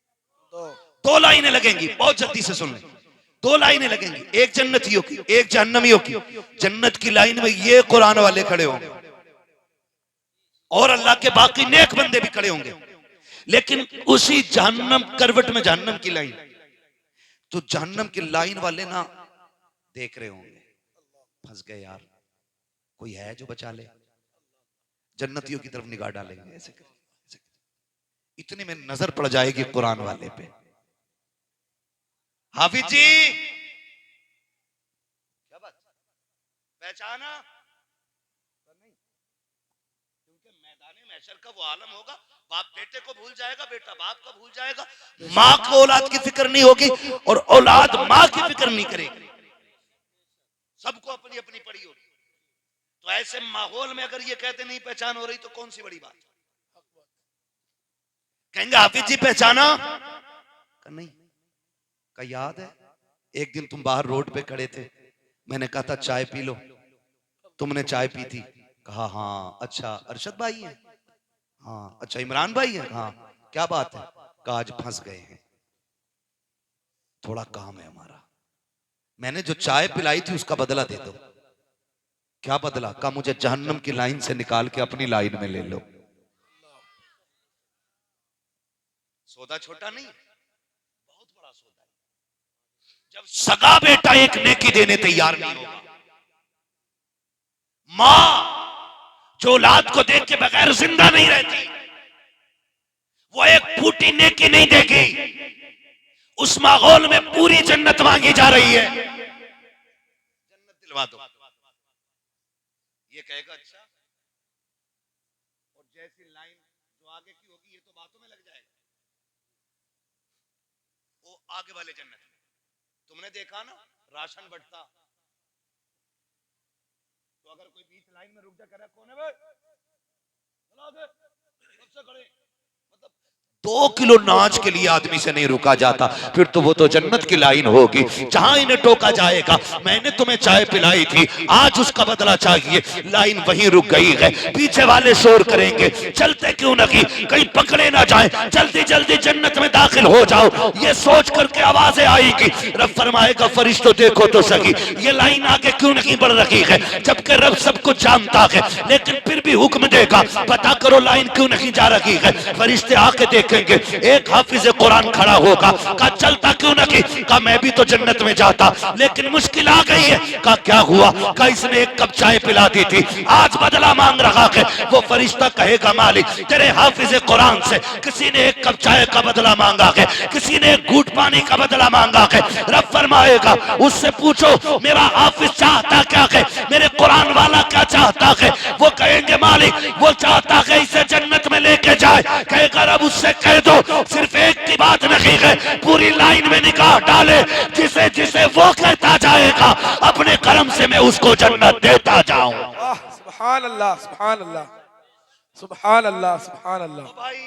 दो लाइनें लगेंगी, बहुत जल्दी से सुन लें। दो लाइनें लगेंगी, एक जन्नतियों की, एक जहन्नमियों की। जन्नत की लाइन में ये कुरान वाले खड़े होंगे और अल्लाह के बाकी नेक बंदे भी खड़े होंगे। लेकिन उसी जहन्नम करवट में जहन्नम की लाइन, तो जहन्नम की लाइन वाले ना देख रहे होंगे, फंस गए यार, कोई है जो बचा ले। जन्नतियों की तरफ निगाह डालेंगे, ऐसे कर, ऐसे कर। इतने में नजर पड़ जाएगी कुरान वाले पे। हाफिज जी, क्या बात? पहचाना नहीं? क्योंकि मैदाने महशर का वो आलम होगा, बाप बेटे को भूल जाएगा, बेटा बाप को भूल जाएगा, माँ को औलाद की फिक्र नहीं होगी और औलाद माँ की फिक्र नहीं करेगी। सबको अपनी अपनी पड़ी होगी। तो ऐसे माहौल में अगर ये कहते नहीं पहचान हो रही, तो कौन सी बड़ी बात? कहेंगे हाफिज जी पहचाना? नहीं। का याद है एक दिन तुम बाहर रोड पे खड़े थे, मैंने कहा था चाय पी लो, तुमने चाय पी थी। कहा हाँ। अच्छा अरशद भाई है? हाँ। अच्छा इमरान भाई है? हाँ। क्या बात है? कहा आज फंस गए हैं, थोड़ा काम है हमारा। मैंने जो चाय पिलाई थी उसका बदला दे दो। क्या बदला? कहा मुझे जहन्नम की लाइन से निकाल के अपनी लाइन में ले लो। सौदा छोटा नहीं, बहुत बड़ा सौदा है। जब सगा बेटा एक नेकी देने तैयार नहीं होगा, मां जो औलाद को देख के बगैर जिंदा नहीं रहती, वो एक फूटी नेकी नहीं देगी। उस माहौल में पूरी जन्नत मांगी जा रही है। जन्नत दिलवा दो। ये कहेगा अच्छा, और जैसी लाइन जो आगे की होगी ये तो बातों में लग जाएगा। वो आगे वाले जन्नत में तुमने देखा ना, राशन बंटता तो अगर कोई बीच लाइन में रुक जा, करे कौन है भाई, चलो आगे, सबसे खड़े, मतलब 2 किलो नाच के लिए आदमी से नहीं रुका जाता। फिर तो वो तो जन्नत की लाइन होगी जहां इन्हें टोका जाएगा, मैंने तुम्हें चाय पिलाई थी, आज उसका बदला चाहिए। लाइन वहीं रुक गई है। पीछे वाले शोर करेंगे, चलते क्यों नहीं, कहीं पकड़े ना जाए, जल्दी जल्दी जन्नत में दाखिल हो जाओ। ये सोच करके आवाजें आएगी। रब फरमाएगा फरिश्तों देखो तो सही, ये लाइन आगे क्यों नहीं बढ़ रही है, जबकि रब सब कुछ जानता है, लेकिन फिर भी हुक्म देगा पता करो लाइन क्यों नहीं जा रही है। फरिश्ते आके देखेंगे, एक हाफिज कुरान खड़ा होगा, कहा चलता क्यों नहीं, कहा मैं भी तो जन्नत में जाता लेकिन मुश्किल आ गई है। कहा क्या हुआ, कहा इसने एक कप चाय पिला दी थी, आज बदला मांग रहा है। वो फरिश्ता कहेगा मालिक तेरे हाफिज कुरान से किसी ने एक कप चाय का बदला मांगा है, किसी ने एक घूंट पानी का बदला मांगा है। रब फरमाएगा उससे पूछो मेरा हाफिज चाहता क्या है, मेरे कुरान वाला क्या चाहता है। वो कहेंगे मालिक वो चाहता है इसे जन्नत में लेके जाए। कहेगा रब उससे कह दो सिर्फ एक की बात नहीं है, पूरी लाइन में निकाह डाले, जिसे जिसे वो कहता जाएगा अपने कर्म से मैं उसको जन्नत देता जाऊं। सुभान अल्लाह, सुभान अल्लाह, सुभान अल्लाह, सुभान अल्लाह, भाई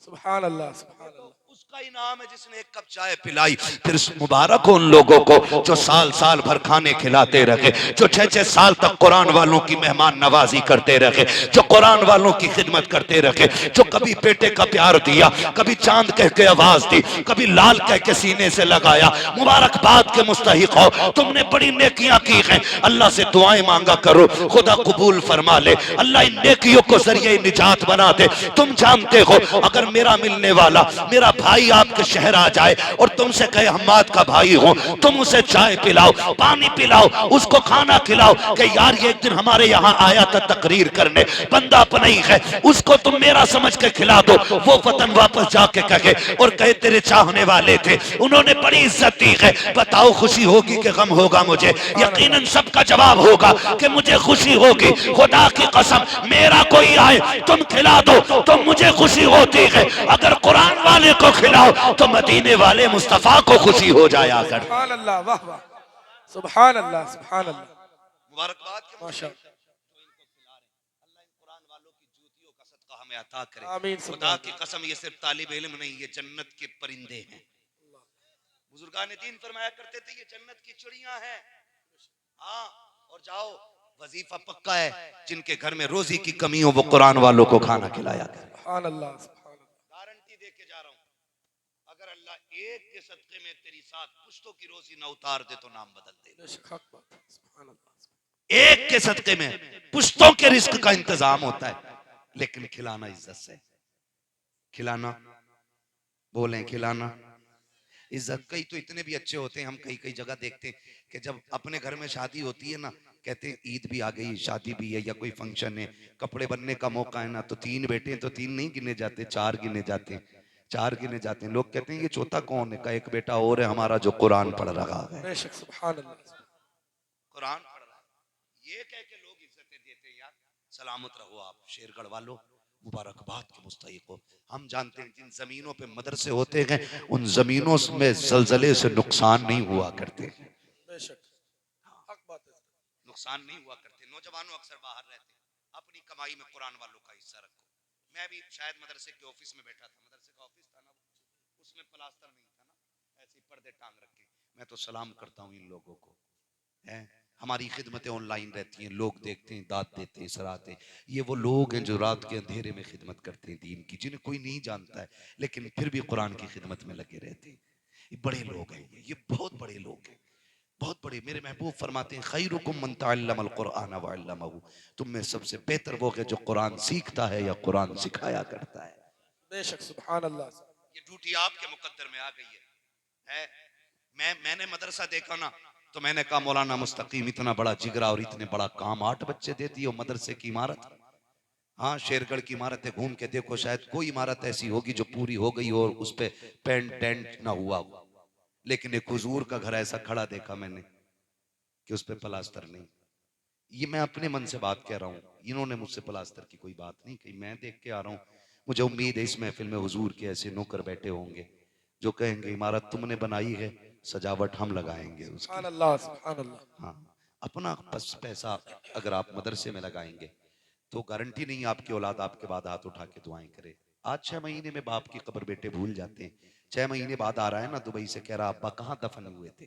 सुभान अल्लाह, सुभान अल्लाह। उसका इनाम है जिसने एक कप चाय पिलाई। फिर मुबारक हो उन लोगों को जो साल साल भर खाने खिलाते रहे, जो 6-6 साल तक कुरान वालों की मेहमान नवाजी करते रहे, जो कुरान वालों की खिदमत करते रहे, जो कभी बेटे का प्यार दिया, कभी चांद कह के आवाज दी, कभी लाल कह के सीने से लगाया। मुबारकबाद के मुस्तहिक हो, तुमने बड़ी नेकियां की हैं। अल्लाह से दुआएं मांगा करो, खुदा कबूल फरमा ले। अल्लाह इन नेकियों को जरिए निजात बना दे। तुम जानते हो अगर मेरा मिलने वाला मेरा भाई आपके शहर आ जाए और तुमसे कहे हम्माद का भाई हो, तुम उसे चाय पिलाओ, पानी पिलाओ, उसको खाना खिलाओ कि यार ये एक दिन हमारे यहाँ आया था तकरीर करने, बंदा अपनी है, उसको तुम मेरा समझ के खिला दो। वो वतन वापस जाके कहे और कहे तेरे चाहने वाले थे, उन्होंने बड़ी इज्जत दी है, बताओ खुशी होगी कि गम होगा मुझे? यकीनन सबका जवाब होगा कि मुझे खुशी होगी। खुदा की कसम मेरा कोई आए तुम खिला दो तो मुझे खुशी होती है। अगर कुरान वाले को खिलाओ तो मदीने वाले मुस्तफा को खुशी हो जाया कर। सुभान अल्लाह, वाह वाह, सुभान अल्लाह, सुभान अल्लाह, मुबारकबाद के माशा अल्लाह इन कुरान वालों की जूतियों का सदका हमें अता करे। आमीन। खुदा की कसम ये सिर्फ तालिब इल्म नहीं, ये जन्नत के परिंदे हैं। बुजुर्गान दीन फरमाया करते थे ये जन्नत की चिड़ियां हैं। हाँ, और जाओ वजीफा पक्का है, जिनके घर में रोजी की कमी हो वो कुरान वालों को खाना खिलाया करे। सुभान अल्लाह, सुभान अल्लाह, गारंटी दे के जा रहा हूं, अगर अल्लाह एक के सदके में तेरी 7 पुश्तों की रोजी ना उतार दे तो नाम बदल दे। बेशक हक बात है। सुभान अल्लाह, एक के सदके में पुश्तों के रिस्क का इंतजाम होता है, लेकिन खिलाना इज्जत से, खिलाना, बोलें खिलाना इज्जत। कई तो इतने भी अच्छे होते हैं, हम कई कई जगह देखते हैं कि जब अपने घर में शादी होती है ना, कहते हैं ईद भी आ गई, शादी भी है या कोई फंक्शन है, कपड़े बनने का मौका है ना, तो 3 बेटे हैं तो 3 नहीं गिने जाते, 4 गिने जाते हैं, 4 गिने जाते हैं। लोग कहते हैं ये चौथा कौन है? का एक बेटा और है हमारा जो कुरान पढ़ रहा है। बेशक सुभान अल्लाह, कुरान पढ़ रहा है, ये कह के लोग इज्जतें देते हैं। यार सलामत रहो आप शेरगढ़ वालों, मुबारकबाद के मुस्तहिक हो। हम जानते हैं जिन जमीनों पे मदरसे होते हैं उन जमीनों में जलजले से नुकसान नहीं हुआ करते, बेशक हक बात है। नुकसान नहीं हुआ करते। नौजवानों अक्सर बाहर रहते हैं, अपनी कमाई में कुरान वालों का हिस्सा रखो। मैं भी शायद मदरसे के ऑफिस में बैठा था, मदरसे का ऑफिस था ना, उसमें प्लास्टर नहीं था ना, ऐसे पर्दे टांग रखे। मैं तो सलाम करता हूँ इन लोगों को, है हमारी खिदमतें ऑनलाइन रहती हैं, लोग देखते हैं, दाद देते हैं, सराहते हैं। ये वो लोग हैं जो रात के अंधेरे में खिदमत करते हैं दीन की, जिन्हें कोई नहीं जानता है लेकिन फिर भी कुरान की खिदमत में लगे रहते हैं। ये बड़े लोग हैं, ये बहुत बड़े लोग हैं, पढ़े। मेरे महबूब फरमाते हैं खैरुकुम मन तअल्लमल कुरआन व अल्लमहु, तुम में सबसे बेहतर वो है जो कुरान सीखता है या कुरान सिखाया करता है। बेशक सुभान अल्लाह। ये ड्यूटी आपके मुकद्दर में आ गई है? मैंने मदरसा देखा ना तो मैंने कहा मौलाना मुस्तकीम इतना बड़ा जिगरा और इतने बड़ा काम, 8 बच्चे देती है मदरसे की इमारत। हाँ, शेरगढ़ की इमारत है, घूम के देखो, शायद कोई इमारत ऐसी होगी जो पूरी हो गई हो और उस पे पेंट टेंट ना हुआ हो, लेकिन एक हुजूर का घर ऐसा खड़ा देखा मैंने कि उस पे प्लास्टर नहीं। ये मैं अपने मन से बात कह रहा हूँ, इन्होंने मुझसे प्लास्टर की कोई बात नहीं कही, मैं देख के आ रहा हूँ। मुझे उम्मीद है इस महफिल में हुजूर के ऐसे नौकर बैठे होंगे जो कहेंगे इमारत तुमने बनाई है, सजावट हम लगाएंगे उसकी। सुभान अल्लाह सुभान अल्लाह। हाँ, अपना पैसा अगर आप मदरसे में लगाएंगे तो गारंटी नहीं आपकी औलाद आपके बाद हाथ उठा के दुआएं करे। आज 6 महीने में बाप की कब्र बेटे भूल जाते हैं। 6 महीने बाद आ रहा है ना दुबई से, कह रहा अब्बा कहाँ दफन हुए थे।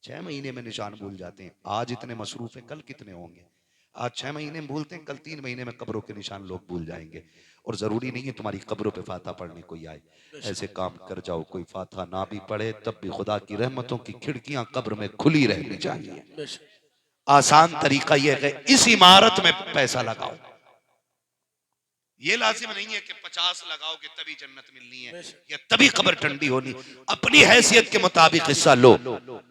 6 महीने में निशान भूल जाते हैं। आज इतने मसरूफ हैं, कल कितने होंगे। आज 6 महीने में भूलते हैं, कल 3 महीने में कब्रों के निशान लोग भूल जाएंगे। और जरूरी नहीं है तुम्हारी कब्रों पे फाता पढ़ने कोई आए। ऐसे काम कर जाओ कोई फाता ना भी पढ़े तब भी खुदा की रहमतों की खिड़कियां कब्र में खुली रहनी चाहिए। बेशक आसान तरीका यह है इस इमारत में पैसा लगाओ। ये लाजिम नहीं है कि 50 लगाओगे तभी जन्नत मिलनी है या तभी कब्र ठंडी होनी। अपनी हैसियत के मुताबिक हिस्सा लो।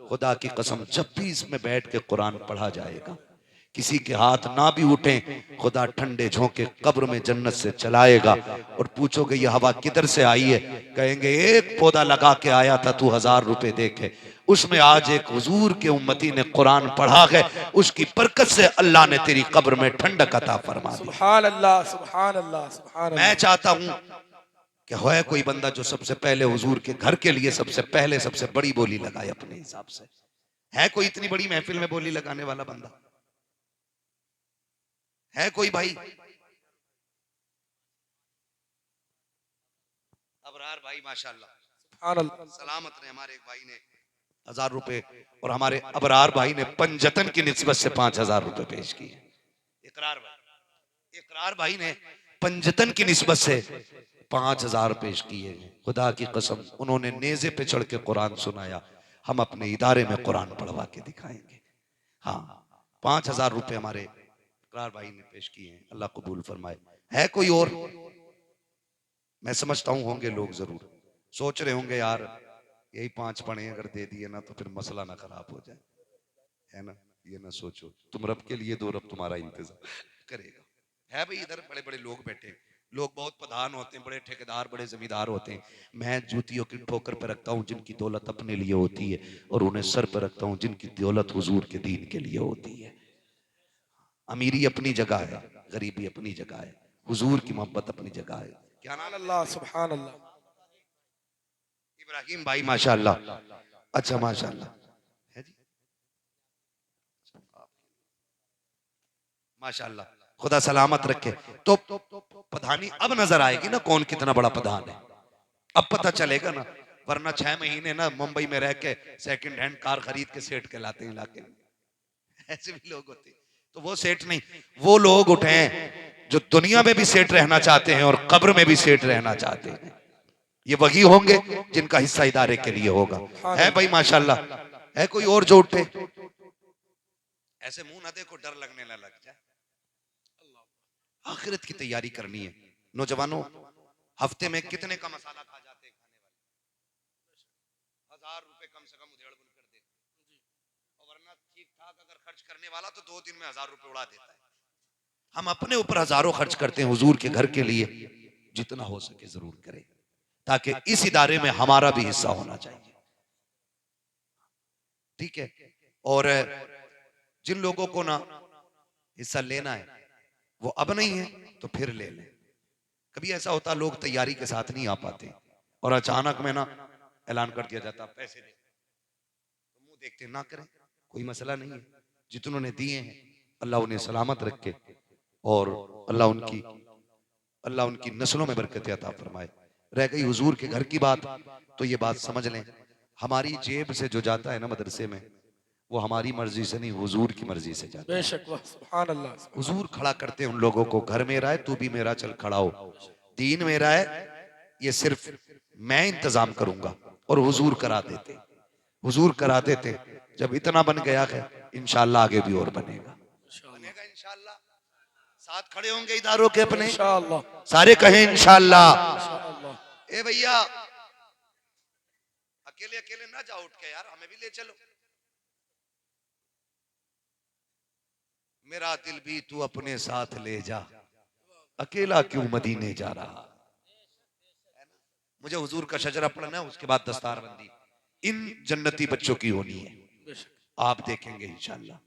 खुदा की कसम जब भी इसमें बैठ के कुरान पढ़ा जाएगा किसी के हाथ ना भी उठे, खुदा ठंडे झोंके कब्र में जन्नत से चलाएगा। और पूछोगे ये हवा किधर से आई है, कहेंगे एक पौधा लगा के आया था तू 1000 रुपए देके, उसमें आज एक हुजूर के उम्मती ने कुरान पढ़ा है, उसकी बरकत से अल्लाह ने तेरी कब्र में ठंडक अता फरमा दी। सुभान अल्लाह सुभान अल्लाह सुभान मैं चाहता हूं कि है कोई बंदा जो सबसे पहले हुजूर के घर के लिए सबसे पहले सबसे बड़ी बोली लगाए अपने हिसाब से। है कोई इतनी बड़ी महफिल में बोली लगाने वाला बंदा? है कोई भाई? अबरार भाई माशाल्लाह सुभान अल्लाह। सलामत ने, हमारे एक भाई ने 1000 रुपए और हमारे अबरार भाई ने पंजतन की निस्बत से 5000 रुपए पेश किए। इकरार भाई ने पंजतन की निस्बत से 5000 पेश किए। खुदा की कसम उन्होंने नेज़े पे चढ़ के कुरान सुनाया। हम अपने इदारे में कुरान पढ़वा के दिखाएंगे। हाँ, 5000 रुपए हमारे इकरार भाई ने पेश किए हैं, अल्लाह कबूल फरमाए। है कोई और? मैं समझता हूं होंगे लोग, जरूर सोच रहे होंगे यार यही 5 पढ़े अगर दे दिए ना तो फिर मसला ना खराब हो जाए, है ना। ये ना सोचो, तुम रब के लिए दो, रब तुम्हारा इंतजार करेगा। है भाई, इधर बड़े बड़े लोग बैठे, लोग बहुत प्रधान होते हैं, बड़े ठेकेदार, बड़े जमींदार होते हैं। मैं जूतियों की ठोकर पर रखता हूँ जिनकी दौलत अपने लिए होती है, और उन्हें सर पर रखता हूँ जिनकी दौलत हुजूर के दीन के लिए होती है। अमीरी अपनी जगह है, गरीबी अपनी जगह है, हुजूर की मोहब्बत अपनी जगह है। क्या नाम? अल्लाह सुभान अल्लाह। इब्राहिम भाई माशाल्लाह। अच्छा माशाल्लाह है जी, माशाल्लाह, खुदा सलामत रखे। तो प्रधानी अब नजर आएगी ना कौन कितना बड़ा प्रधान है, अब पता चलेगा ना। वरना 6 महीने ना मुंबई में रह के सेकंड हैंड कार खरीद के सेठ कहलाते हैं इलाके में। ऐसे भी लोग होते हैं। तो वो सेठ नहीं, वो लोग उठे हैं जो दुनिया में भी सेठ रहना चाहते हैं और कब्र में भी सेठ रहना चाहते हैं। ये वही होंगे जिनका हिस्सा इदारे के लिए होगा। है भाई माशाल्लाह। है कोई और जो उठे? ऐसे मुंह ना देखो, डर लगने ना लग जाए। आखिरत की तैयारी करनी है। नौजवानों, हफ्ते में कितने का मसाला खा जाते हैं खाने वाले? 1000 रुपए कम से कम उधेड़ बुन कर देते, और वरना ठीक ठाक अगर खर्च करने वाला तो 2 दिन में 1000 रुपए उड़ा देता है। हम अपने ऊपर हजारों खर्च करते हैं, हुजूर के घर के लिए जितना हो सके जरूर करें, ताकि इस इदारे में हमारा भी हिस्सा होना चाहिए। ठीक है। और जिन लोगों को ना हिस्सा लेना है वो अब नहीं है तो फिर ले लें। कभी ऐसा होता लोग तैयारी के साथ नहीं आ पाते और अचानक में ना ऐलान कर दिया जाता पैसे दे, तो मुंह देखते ना करें, कोई मसला नहीं है। जितनों ने दिए हैं अल्लाह उन्हें सलामत रखे और अल्लाह उनकी नस्लों में बरकत अता फरमाए। रह गई हुजूर के घर की बात, तो ये बात समझ लें, हमारी जेब से जो जाता है ना मदरसे में, वो हमारी मर्जी से नहीं, हुजूर की मर्जी से जाता है। बेशक वाह सुभान अल्लाह। हुजूर खड़ा करते हैं उन लोगों को, घर मेरा है तू भी मेरा चल खड़ा हो, दीन मेरा है, ये सिर्फ मैं इंतजाम करूंगा। और हुजूर करा देते, हुजूर करा देते। जब इतना बन गया है इंशाल्लाह आगे भी और बनेगा, बनेगा इंशाल्लाह। साथ खड़े होंगे इदारों के अपने, इंशाअल्लाह सारे कहें इंशाल्लाह। इंशाअल्लाह। ए भैया अकेले अकेले ना जाओ उठ के यार, हमें भी ले चलो। मेरा दिल भी तू अपने साथ ले जा, अकेला क्यों मदीने जा रहा। मुझे हुजूर का शजरा पढ़ना है, उसके बाद दस्तारबंदी इन जन्नती बच्चों की होनी है, आप देखेंगे इंशाल्लाह।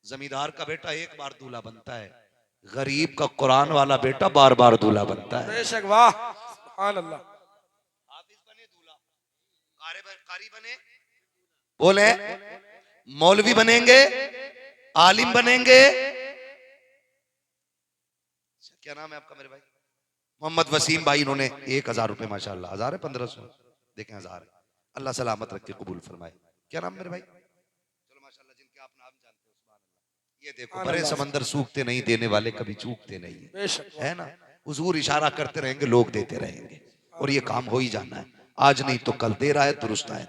जमींदार का बेटा एक बार दूल्हा बनता है, गरीब का कुरान वाला बेटा बार बार दूल्हा बनता है। बेशक, वाह सुभान अल्लाह। हाफिज बने दूल्हा, कारी बने, बोले मौलवी बनेंगे, आलिम बनेंगे। क्या नाम है आपका मेरे भाई? मोहम्मद वसीम भाई, इन्होंने 1000 रुपए, माशाल्लाह 1000 है 1500, देखें 1000 है, अल्लाह सलामत रख के कबूल फरमाए। क्या नाम मेरे भाई? चलो माशाल्लाह, जिनके आप नाम जानते हो सुभान अल्लाह। ये देखो, बड़े समंदर सूखते नहीं, देने वाले कभी चूकते नहीं है ना। हुजूर इशारा करते रहेंगे, लोग देते रहेंगे, और ये काम हो ही जाना है। आज नहीं तो कल, दे रहा है दुरुस्त है।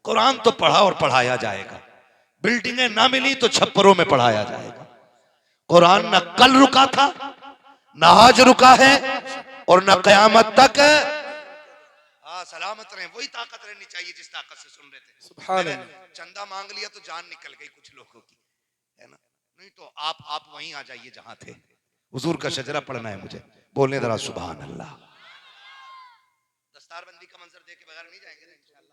कुरान तो पढ़ा और पढ़ाया जाएगा, बिल्डिंगें ना मिली तो छप्परों में पढ़ाया जाएगा। कुरान न कल रुका था, न आज रुका है, और न कयामत तक। हाँ सलामत रहे, वही ताकत रहनी चाहिए जिस ताकत से सुन रहे थे। सुभान अल्लाह। चंदा मांग लिया तो जान निकल गई कुछ लोगों की, है ना। नहीं तो आप वहीं आ जाइए जहां थे। हुजूर का शजरा पढ़ना है मुझे, बोलने जरा सुभान अल्लाह। दस्तारबंदी का मंजर देखे बगैर नहीं जाएंगे ना इंशाअल्लाह।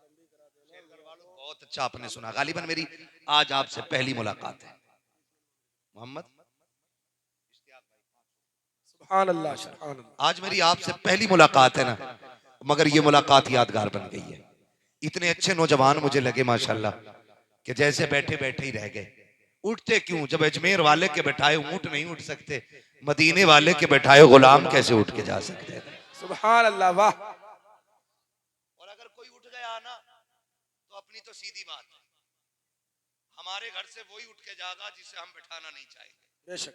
बहुत अच्छा आपने सुना। गालिबन मेरी आज आपसे पहली मुलाकात है मोहम्मद, सुभान अल्लाह सुभान अल्लाह। आज मेरी आपसे पहली मुलाकात है ना, मगर ये मुलाकात यादगार बन गई है। इतने अच्छे नौजवान मुझे लगे माशाल्लाह, कि जैसे बैठे बैठे ही रह गए। उठते क्यों, जब अजमेर वाले के बैठाए ऊंट नहीं उठ सकते, मदीने वाले के बैठाए गुलाम कैसे उठ के जा सकते हैं। सुभान अल्लाह, वाह। और अगर कोई उठ गया ना तो अपनी तो सीधी बात है, हमारे घर से वही उठ के जाएगा जिसे हम बैठाना नहीं चाहेंगे। बेशक।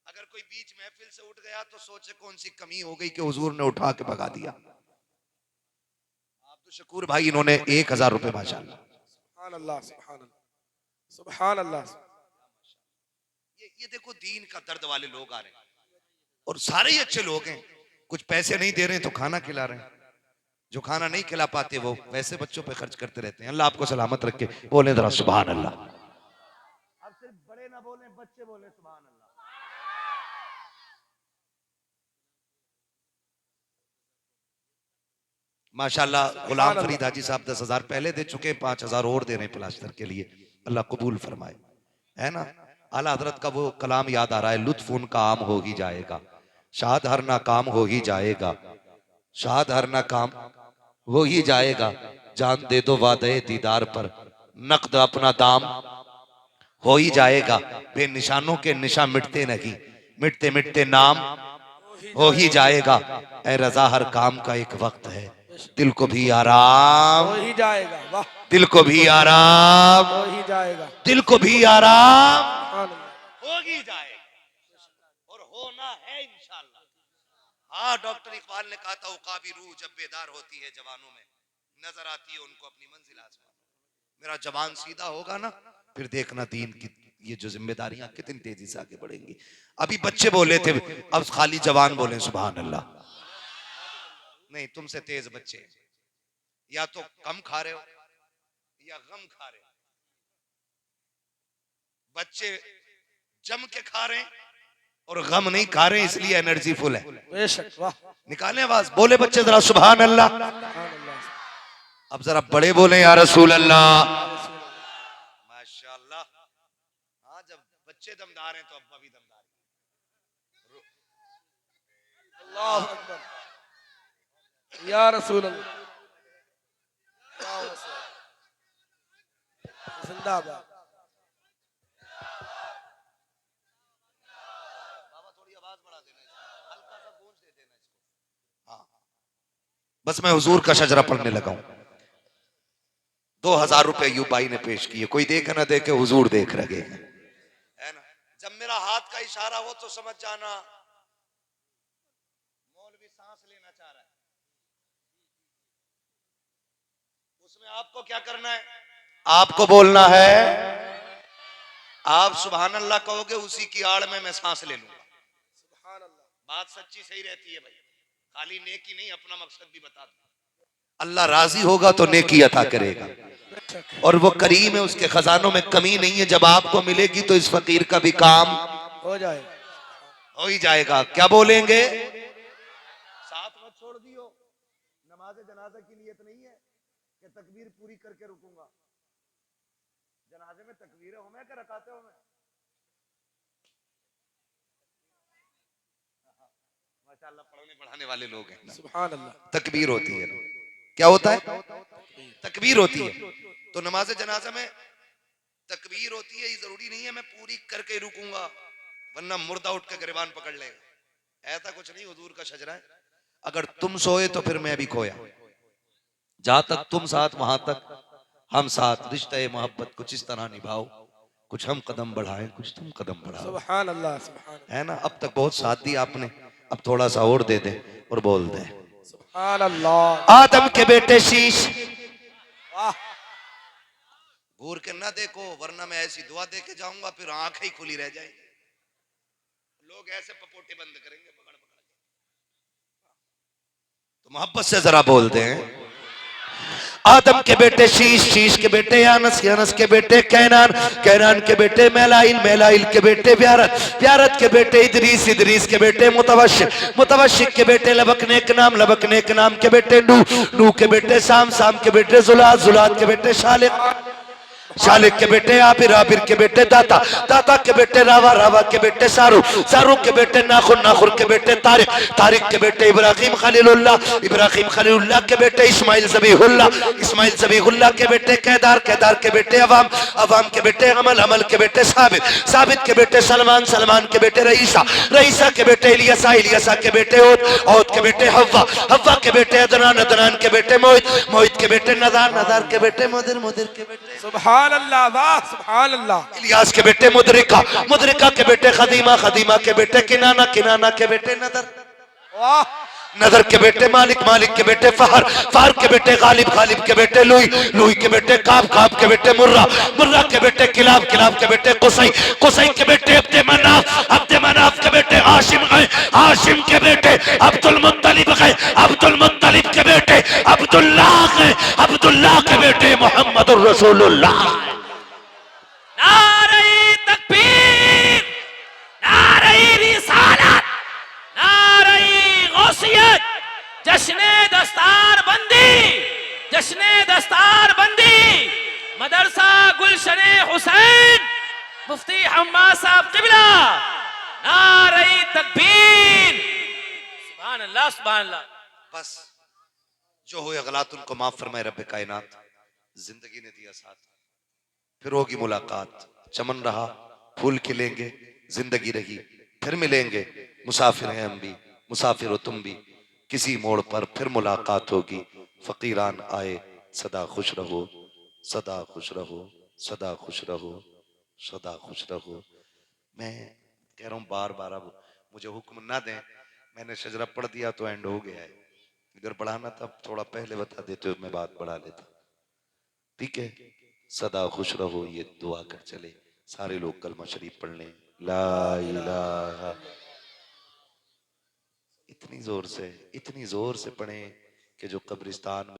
अगर कोई बीच महफिल से उठ गया तो सोचे कौन सी कमी हो गई कि हुजूर ने उठा के भगा दिया। अब्दुल शकूर भाई, इन्होंने 1000 रुपए, माशाल्लाह। सुभान अल्लाह सुभान अल्लाह सुभान अल्लाह। ये देखो दीन का दर्द वाले लोग आ रहे हैं, और सारे ही अच्छे लोग हैं। कुछ पैसे नहीं दे रहे हैं तो खाना खिला रहे हैं, जो खाना नहीं खिला पाते वो वैसे बच्चों पे खर्च करते रहते हैं। अल्लाह आपको सलामत रखे, बोले जरा सुभान अल्लाह। अब सिर्फ बड़े ना बोले, बच्चे बोले सुभान अल्लाह। माशाल्लाह गुलाम फरीद हाजी साहब 10,000 पहले दे चुके, 5,000 और दे रहे हैं प्लास्टर के लिए, अल्लाह कबूल फरमाए, है ना। आला हजरत का वो कलाम याद आ रहा है, लुत्फ उनका आम हो ही जाएगा, शाद हर ना काम हो ही जाएगा, शाद हर ना काम हो ही जाएगा, जान दे दो वादे दीदार पर, नकद अपना दाम हो ही जाएगा। बेनिशानों के निशा मिटते नहीं, मिटते मिटते नाम हो ही जाएगा। ए रजा हर काम का एक वक्त है, दिल को भी आराम हो ही जाएगा, वाह। दिल को भी आराम हो ही जाएगा, दिल को भी आराम सुभान अल्लाह। हो ही जाएगा, और होना है इंशाल्लाह। हाँ, डॉक्टर इकबाल ने कहा था, उकाबी रूह जब बेदार होती है जवानों में, नजर आती है उनको अपनी मंजिल आसमान। मेरा जवान सीधा होगा ना, फिर देखना दीन की ये जो जिम्मेदारियां कितनी तेजी से आगे बढ़ेंगी। अभी बच्चे बोले थे, अब खाली जवान बोले सुभान अल्लाह। नहीं, तुमसे तेज बच्चे, या तो कम खा रहे हो या गम खा रहे हो। बच्चे जम के खा रहे हैं और गम नहीं खा रहे, इसलिए एनर्जी फुल है। बेशक, वाह। निकालें आवाज, बोले बच्चे जरा सुभान अल्लाह। सुभान अल्लाह। अब जरा बड़े बोले या रसूल अल्लाह। माशाल्लाह। हाँ, जब बच्चे दमदार हैं तो अब्बा भी दमदार है। अल्लाहु अकबर, या रसूल अल्लाह, जिंदाबाद। बाबा थोड़ी आवाज बढ़ा देना, हल्का सा गूंज दे देना इसको। हाँ, बस मैं हुजूर का शजरा पढ़ने लगा हूं। 2000 रुपए यूं भाई ने पेश किए, कोई देखे ना देखे, हुजूर देख रहे हैं, है ना। जब मेरा हाथ का इशारा हो तो समझ जाना मौलवी सांस लेना चाह रहा है। उसमें आपको क्या करना है, आपको बोलना है, आप सुभान अल्लाह कहोगे, उसी की आड़ में मैं सांस ले लूंगा। बात सच्ची सही रहती है भाई, खाली नेकी नहीं, अपना मकसद भी बता दो। अल्लाह राजी होगा तो नेकी अता करेगा, और वो करीम है, उसके खजानों में कमी नहीं है। जब आपको मिलेगी तो इस फकीर का भी काम हो जाए, हो ही जाएगा। क्या बोलेंगे? साथ मत छोड़ दियो। नमाज जनाजा की नियत नहीं है कि तकबीर पूरी करके रुकूंगा। जनाजे में तकबीरें हो मैं क्या रकाते हो मैं? माशाअल्लाह पढ़ने पढ़ाने वाले लोग हैं ना। सुभान अल्लाह। तकबीर होती है ना, क्या होता है? तकबीर होती है। तो नमाज जनाजा में तकबीर होती है, ये जरूरी नहीं है मैं पूरी करके ही रुकूंगा, वरना मुर्दा उठ के गिरबान पकड़ लेगा। ऐसा कुछ नहीं, हुजूर का शजरा है। अगर तुम सोए तो फिर मैं भी खोया। जहां तक तुम साथ वहां तक हम साथ। रिश्ते मोहब्बत कुछ इस तरह निभाओ, कुछ हम कदम बढ़ाएं, कुछ तुम कदम बढ़ाओ। सुभान अल्लाह, सुभान है ना? अब तक बहुत साथ दिया आपने, अब थोड़ा सा और दे दे और बोल दे। सुभान अल्लाह। आदम के बेटे शीश, वाह, घूर के ना देखो, वरना मैं ऐसी दुआ दे के जाऊंगा फिर आंखें ही खुली रह जाएंगी। लोग ऐसे पपोटे बंद करेंगे पकड़ पकड़ के। तो मोहब्बत से जरा बोल दें। आदम के बेटे शीश, शीश के बेटे यानस, यानस के बेटे कैनान, कैनान के बेटे मैलाइल, मैलाइल के बेटे ब्यारत, ब्यारत के बेटे इदरीस, इदरीस के बेटे मुतवशिक, मुतवशिक के बेटे लबक नेक नाम, लबक नेक नाम के बेटे नू, नू के बेटे साम, साम के बेटे जुलात, जुलात के बेटे शालिक, शालिक के बेटे आबिर, आबिर के बेटे दाता, दाता के बेटे रावा, रावा के बेटे सारू, सारू के बेटे नाखुर, नाखुर के बेटे तारिक, तारिक के बेटे इब्राहिम खलीलुल्लाह, इब्राहिम खलीलुल्लाह के बेटे इस्माइल ज़बीहुल्लाह, इस्माइल ज़बीहुल्लाह के बेटे कैदार, कैदार के बेटे अवाम, अवाम के बेटे अमल, अमल के बेटे साबित, साबित के बेटे सलमान, सलमान के बेटे रईसा, रईसा के बेटे इलियासा, इलियासा के बेटे ओद, ओद के बेटे हव्वा, हव्वा के बेटे अदनान, अदनान के बेटे मोहित, मोहित के बेटे नदार, नदार के बेटे मुदिर, मुदिर के बेटे सुभान अल्लाह, वाह, सुभान अल्लाह। इलियास के बेटे मुदरिका, मुदरिका के बेटे खदीमा, खदीमा के बेटे किनाना, किनाना के बेटे नदर, वाह, नदर के बेटे मालिक, मालिक के बेटे फहर, फहर के बेटे गालिब, गालिब के बेटे लुई, लुई के बेटे काब, काब के बेटे मुर्रा, मुर्रा के बेटे किलाब, किलाब के बेटे कुसई, कुसई के बेटे अब्दे मनाफ, अब्दे मनाफ के बेटे हाशिम गए, हाशिम के बेटे अब्दुल मुत्तलिब गए, अब्दुल मुत्तलिब के बेटे अब्दुल्लाह गए, अब्दुल्लाह के बेटे मोहम्मदुर रसूलुल्लाह। नारे तकबीर, नारे रिसालत, नारे गौसियत, जश्ने दस्तार बंदी, जश्ने दस्तार बंदी, मदरसा गुलशने हुसैन, मुफ्ती हम्मा साहब किबला, नारे तकबीर, सुभान अल्लाह, सुभान अल्लाह। बस जो हुए गलत उनको माफ फरमाए रब्बे कायनात। जिंदगी ने दिया साथ, फिर होगी मुलाकात। चमन रहा, फूल खिलेंगे, जिंदगी रही, फिर मिलेंगे। मुसाफिर हैं हम भी, मुसाफिर हो तुम भी, किसी मोड़ पर फिर मुलाकात होगी। फकीरान आए, सदा खुश रहो, सदा खुश रहो, सदा खुश रहो, सदा खुश रहो। मैं कह रहा हूँ बार बार, अब मुझे हुक्म ना दें, मैंने शजरा पढ़ दिया तो एंड हो गया है। अगर बढ़ाना था थोड़ा पहले बता देते हो, मैं बात बढ़ा लेता। ठीक है, सदा खुश रहो, ये दुआ कर चले। सारे लोग कलमा शरीफ पढ़ लें, ला इलाहा। इतनी जोर से पढ़ें कि जो कब्रिस्तान में